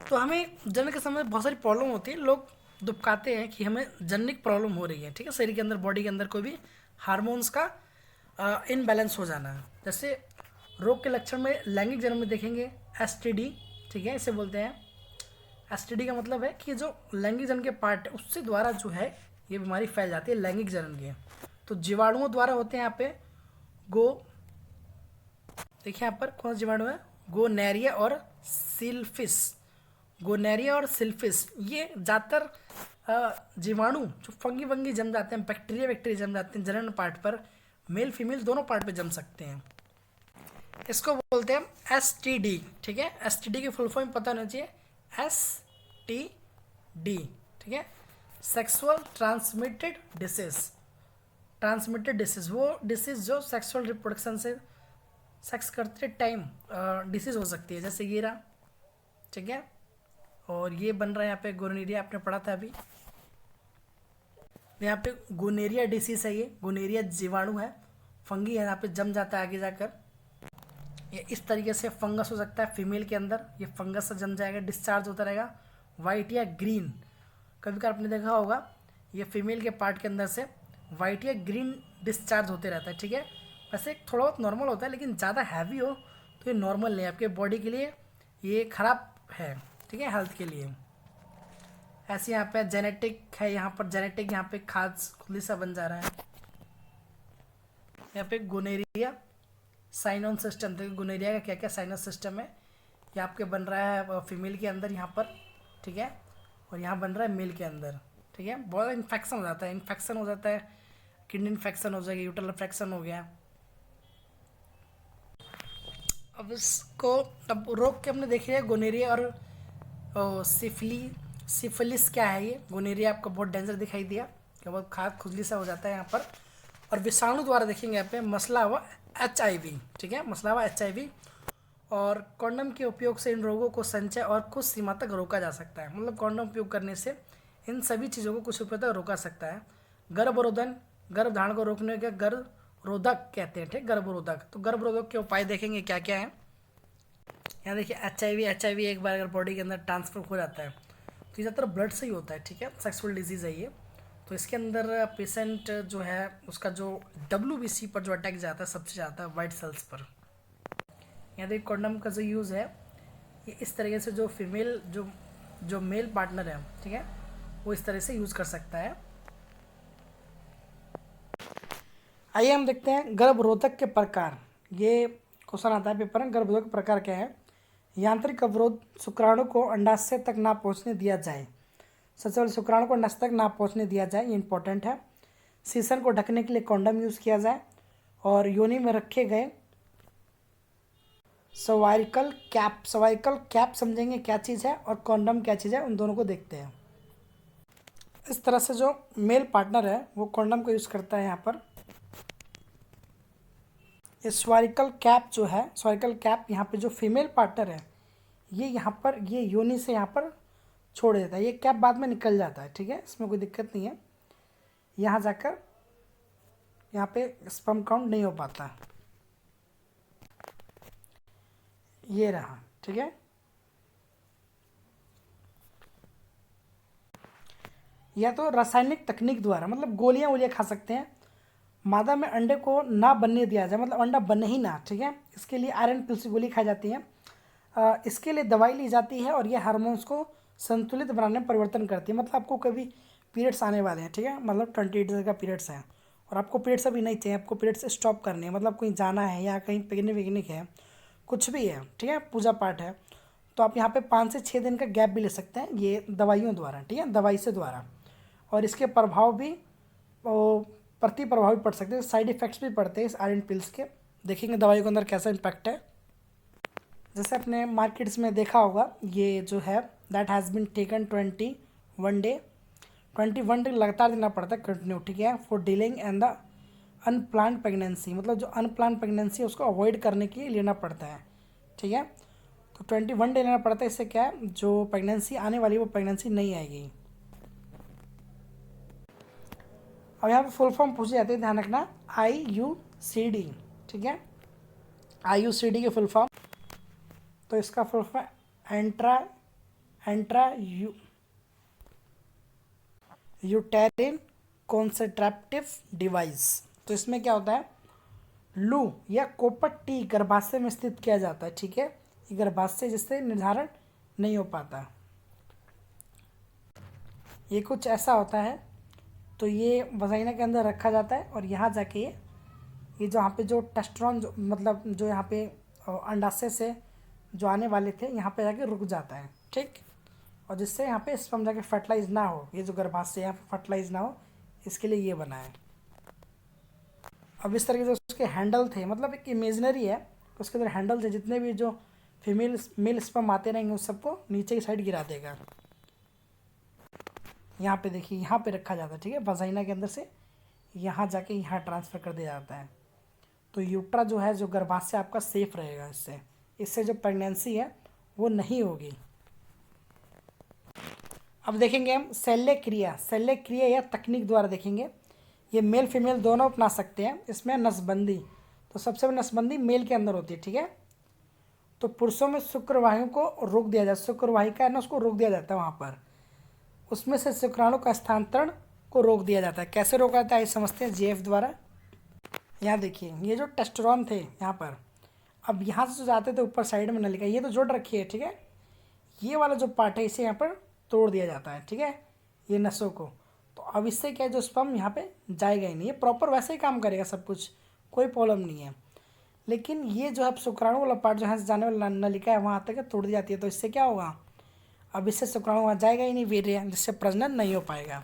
Speaker 1: तो हमें जनन के समय बहुत सारी प्रॉब्लम होती है, लोग दुबकाते हैं कि हमें जननिक प्रॉब्लम हो रही है, ठीक है। शरीर के अंदर, बॉडी के अंदर कोई भी हार्मोन्स का इनबैलेंस हो जाना है। जैसे रोग के लक्षण में लैंगिक जनन में देखेंगे STD, ठीक है, इसे बोलते हैं। STD का मतलब है कि जो लैंगिक जनन के पार्ट है उससे द्वारा जो है ये बीमारी फैल जाती है, लैंगिक जनन की। तो जीवाणुओं द्वारा होते हैं यहाँ पे देखिए यहाँ पर कौन सा जीवाणु है, गोनैरिया और सिल्फिस। गोनैरिया और सिल्फिस ये ज़्यादातर जीवाणु जो फंगी जम जाते हैं, बैक्टीरिया जम जाते हैं जनन पार्ट पर, मेल फीमेल दोनों पार्ट पे जम सकते हैं। इसको बोलते हैं STD, ठीक है। STD की फुल फॉर्म पता होना चाहिए, STD, ठीक है, सेक्सुअल ट्रांसमिटेड डिसीज, वो डिसीज जो सेक्सुअल रिप्रोडक्शन से, सेक्स करते टाइम डिसीज हो सकती है। जैसे ये रहा, ठीक है, और ये बन रहा है यहाँ पे गोनोरिया, आपने पढ़ा था अभी। यहाँ पे गोनोरिया डिसीज है, ये गोनोरिया जीवाणु है, फंगी है, यहाँ पे जम जाता है आगे जाकर। ये इस तरीके से फंगस हो सकता है फीमेल के अंदर, ये फंगस से जम जाएगा, डिस्चार्ज होता रहेगा वाइट या ग्रीन। कभी कभी आपने देखा होगा ये फीमेल के पार्ट के अंदर से वाइट या ग्रीन डिस्चार्ज होते रहता है, ठीक है। वैसे थोड़ा बहुत नॉर्मल होता है, लेकिन ज़्यादा हैवी हो तो ये नॉर्मल नहीं है, आपके बॉडी के लिए ये खराब है, ठीक है, हेल्थ के लिए। ऐसे यहाँ पे जेनेटिक है, यहाँ पर जेनेटिक, यहाँ पे खाद खुली सा बन जा रहा है। यहाँ पे गोनोरिया साइनोन सिस्टम, देखिए गोनोरिया का क्या क्या साइनस सिस्टम है। ये आपके बन रहा है फीमेल के अंदर यहाँ पर, ठीक है, और यहाँ बन रहा है मेल के अंदर, ठीक है। बहुत इन्फेक्शन हो जाता है, किडनी इन्फेक्शन हो जाएगी, यूट्रल इन्फेक्शन हो गया। अब इसको, अब रोग के हमने देखे है गोनोरिया और सिफिलिस क्या है ये? गोनेरिया आपको बहुत डेंजर दिखाई दिया, कि बहुत खाद खुजली सा हो जाता है यहाँ पर। और विषाणु द्वारा देखेंगे यहाँ पे मसला हुआ HIV, ठीक है, मसला हुआ HIV। और कॉन्डम के उपयोग से इन रोगों को संचय और कुछ सीमा तक रोका जा सकता है। मतलब कॉन्डम उपयोग करने से इन सभी चीज़ों को कुछ उपयोग तक रोका सकता है। गर्भरोधन, गर्भधारण को रोकने के गर्भरोधक कहते हैं, ठीक, गर्भरोधक। तो गर्भरोधक के उपाय देखेंगे क्या क्या है। यहाँ देखिए HIV एक बार अगर बॉडी के अंदर ट्रांसफर हो जाता है तो ज़्यादातर ब्लड से ही होता है, ठीक है, सेक्सुअल डिजीज़ है ये। तो इसके अंदर पेशेंट जो है उसका जो WBC पर जो अटैक जाता है सबसे ज़्यादा वाइट सेल्स पर। यहाँ देखिए कॉन्डम का जो यूज़ है ये इस तरीके से जो फीमेल जो मेल पार्टनर है, ठीक है, वो इस तरह से यूज़ कर सकता है। आइए हम देखते हैं गर्भरोधक के प्रकार। ये क्वेश्चन आता है पेपर में, गर्भरोधक प्रकार क्या है। यांत्रिक अवरोध, शुक्राणु को अंडाशय तक ना पहुंचने दिया जाए। सबसे पहले शुक्राणु को अंडाशय तक ना पहुंचने दिया जाए, ये इंपॉर्टेंट है। सीसन को ढकने के लिए कॉन्डम यूज़ किया जाए। और योनि में रखे गए सर्वाइकल कैप समझेंगे क्या चीज़ है और कॉन्डम क्या चीज़ है, उन दोनों को देखते हैं। इस तरह से जो मेल पार्टनर है वो कॉन्डम को यूज़ करता है यहाँ पर। ये स्वारिकल कैप जो है, स्वारिकल कैप यहाँ पे जो फीमेल पार्टनर है ये यहाँ पर ये योनि से यहाँ पर छोड़ देता है। ये कैप बाद में निकल जाता है, ठीक है, इसमें कोई दिक्कत नहीं है। यहाँ जाकर यहाँ पे स्पर्म काउंट नहीं हो पाता, ये रहा, ठीक है। या तो रासायनिक तकनीक द्वारा, मतलब गोलियाँ वोलियाँ खा सकते हैं। मादा में अंडे को ना बनने दिया जाए, मतलब अंडा बने ही ना, ठीक है, इसके लिए आयरन पिल्स की गोली खाई जाती है। इसके लिए दवाई ली जाती है और ये हार्मोन्स को संतुलित बनाने में परिवर्तन करती है। मतलब आपको कभी पीरियड्स आने वाले हैं, ठीक है, मतलब 28 डेज का पीरियड्स है और आपको पीरियड्स अभी नहीं चाहिए, आपको पीरियड्स स्टॉप करने हैं, मतलब कहीं जाना है या कहीं पिकनिक है, कुछ भी है, ठीक है, पूजा पाठ है, तो आप यहाँ पे 5 से 6 दिन का गैप भी ले सकते हैं ये दवाइयों द्वारा, ठीक है, दवाई से द्वारा। और इसके प्रभाव भी प्रति प्रभावी पड़ सकते हैं, साइड इफ़ेक्ट्स भी पड़ते हैं इस आयरन पिल्स के। देखेंगे दवाई के अंदर कैसा इम्पैक्ट है। जैसे अपने मार्केट्स में देखा होगा, ये जो है that has been taken 21 day लगातार देना पड़ता है कंटिन्यू, ठीक है, for dealing and the unplanned pregnancy, मतलब जो अनप्लान्ड प्रेगनेंसी है उसको अवॉइड करने के लिए लेना पड़ता है, ठीक है। तो 21 डे लेना पड़ता है, इससे क्या है जो प्रेगनेंसी आने वाली है वो प्रेगनेंसी नहीं आएगी। और यहाँ पे फुल फॉर्म पूछे जाते हैं, ध्यान रखना, IUCD, ठीक है, IUCD के फुल फॉर्म। तो इसका फुल फॉर्म एंट्रा यूटेरिन कॉन्सेंट्रेटिव डिवाइस। तो इसमें क्या होता है, लू या कोपट टी गर्भाशय में स्थित किया जाता है, ठीक है, ये गर्भाशय जिससे निर्धारण नहीं हो पाता, ये कुछ ऐसा होता है। तो ये वजाइना के अंदर रखा जाता है और यहाँ जाके ये जो यहाँ पे जो टेस्टोस्टेरोन जो मतलब जो यहाँ पे अंडाशय से जो आने वाले थे यहाँ पे जाके रुक जाता है, ठीक, और जिससे यहाँ पे स्पर्म जाके फर्टिलाइज ना हो, ये जो गर्भाशय यहाँ पे फर्टिलाइज ना हो, इसके लिए ये बना है। अब इस तरीके से उसके हैंडल थे, मतलब एक इमेजनरी है, उसके अंदर हैंडल थे, जितने भी जो मेल स्पर्म आते रहेंगे उस सबको नीचे की साइड गिरा देगा। यहाँ पे देखिए यहाँ पे रखा जाता है, ठीक है, वजाइना के अंदर से यहाँ जाके यहाँ ट्रांसफ़र कर दिया जाता है। तो यूट्रा जो है जो गर्भाशय आपका सेफ रहेगा, इससे जो प्रेगनेंसी है वो नहीं होगी। अब देखेंगे हम शल्य क्रिया या तकनीक द्वारा देखेंगे। ये मेल फीमेल दोनों अपना सकते हैं। इसमें नसबंदी, तो सबसे पहले नसबंदी मेल के अंदर होती है, ठीक है। तो पुरुषों में शुक्रवाहियों को रोक दिया जाता है, शुक्रवाहिका है ना उसको रोक दिया जाता है, वहाँ पर उसमें से शुक्राणु का स्थानांतरण को रोक दिया जाता है। कैसे रोका जाता है ये समझते हैं, JF द्वारा। यहाँ देखिए ये जो टेस्टोस्टेरोन थे यहाँ पर, अब यहाँ से जो जाते थे ऊपर साइड में नलिका, ये तो जोड़ रखी है, ठीक है, ये वाला जो पार्ट है इसे यहाँ पर तोड़ दिया जाता है, ठीक है, ये नसों को। तो अब इससे क्या है जो स्पर्म यहाँ पे जाएगा ही नहीं, ये प्रॉपर वैसे ही काम करेगा, सब कुछ कोई प्रॉब्लम नहीं है। लेकिन ये जो है शुक्राणु वाला पार्ट जो यहाँ से जाने वाला नलिका है वहाँ तक तोड़ दी जाती है, तो इससे क्या होगा, अब इससे शुक्राणु वहाँ जाएगा ही नहीं वीर्य, जिससे प्रजनन नहीं हो पाएगा।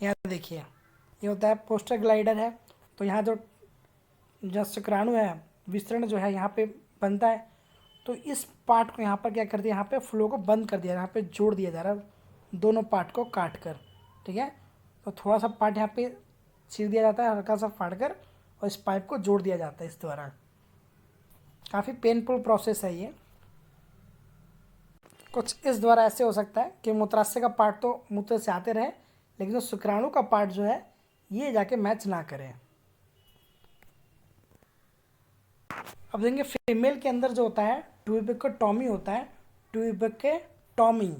Speaker 1: यहाँ देखिए ये होता है पोस्टर ग्लाइडर है, तो यहाँ जो शुक्राणु है विस्तरण जो है यहाँ पे बनता है, तो इस पार्ट को यहाँ पर क्या कर दिया, यहाँ पे फ्लो को बंद कर दिया, यहाँ पे जोड़ दिया जा रहा है दोनों पार्ट को काट कर। ठीक है, तो थोड़ा सा पार्ट यहाँ पे चीर दिया जाता है हल्का सा फाड़ कर, और इस पाइप को जोड़ दिया जाता है इस द्वारा। काफ़ी पेनफुल प्रोसेस है ये। कुछ इस द्वारा ऐसे हो सकता है कि मूत्राशय का पार्ट तो मूत्र से आते रहे, लेकिन जो शुक्राणु का पार्ट जो है ये जाके मैच ना करे। अब देखेंगे फीमेल के अंदर जो होता है ट्यूबिकोटॉमी होता है, ट्यूबिकोटॉमी।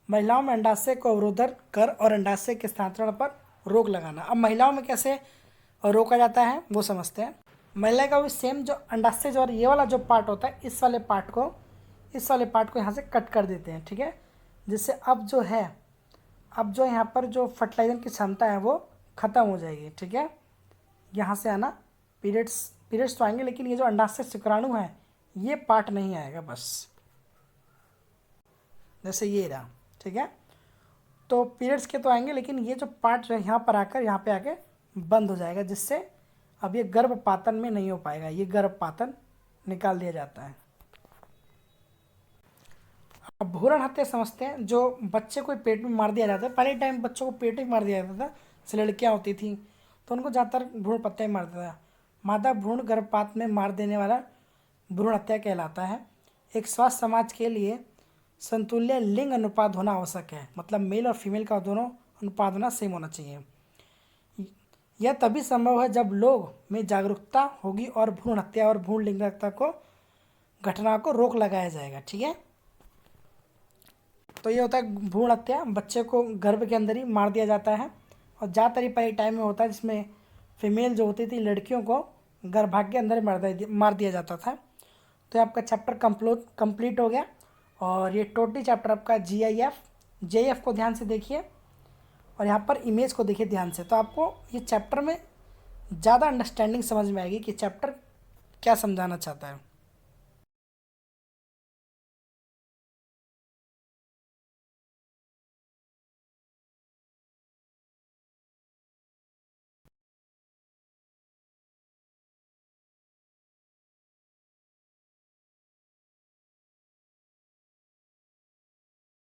Speaker 1: महिलाओं में अंडाशय को अवरोधन कर और अंडाशय के स्थानांतरण पर रोक लगाना। अब महिलाओं में कैसे रोका जाता है वो समझते हैं। महिला का भी सेम, जो अंडाशय जो ये वाला जो पार्ट होता है इस वाले पार्ट को यहाँ से कट कर देते हैं। ठीक है, जिससे अब जो यहाँ पर जो फर्टिलाइजर की क्षमता है वो ख़त्म हो जाएगी। ठीक है, यहाँ से आना पीरियड्स तो आएंगे, लेकिन ये जो अंडाशय शुक्राणु है ये पार्ट नहीं आएगा, बस जैसे ये रहा। ठीक है, तो पीरियड्स के तो आएंगे, लेकिन ये जो पार्ट जो है यहाँ पर आकर यहाँ पे आके बंद हो जाएगा, जिससे अब ये गर्भपातन में नहीं हो पाएगा, ये गर्भपातन निकाल दिया जाता है। अब भ्रूण हत्या समझते हैं। जो बच्चे को पेट में मार दिया जाता है, पहले टाइम बच्चों को पेट में मार दिया जाता था, जैसे लड़कियाँ होती थी तो उनको ज़्यादातर भ्रूण हत्या मार देता था। मादा भ्रूण गर्भपात में मार देने वाला भ्रूण हत्या कहलाता है। एक स्वस्थ समाज के लिए संतुल्य लिंग अनुपात होना आवश्यक है, मतलब मेल और फीमेल का दोनों अनुपात होना सेम होना चाहिए। यह तभी संभव है जब लोग में जागरूकता होगी और भ्रूण हत्या और भ्रूण लिंगता को घटना को रोक लगाया जाएगा। ठीक है, तो ये होता है भ्रूण हत्या, बच्चे को गर्भ के अंदर ही मार दिया जाता है, और ज़्यादातर ही पहले टाइम में होता है जिसमें फीमेल जो होती थी लड़कियों को गर्भाशय के अंदर मार दिया जाता था। तो आपका चैप्टर कंप्लीट हो गया, और ये टोटली चैप्टर आपका जीआईएफ को ध्यान से देखिए, और यहाँ पर इमेज को देखिए ध्यान से, तो आपको ये चैप्टर में ज़्यादा अंडरस्टैंडिंग समझ में आएगी कि चैप्टर क्या समझाना चाहता है।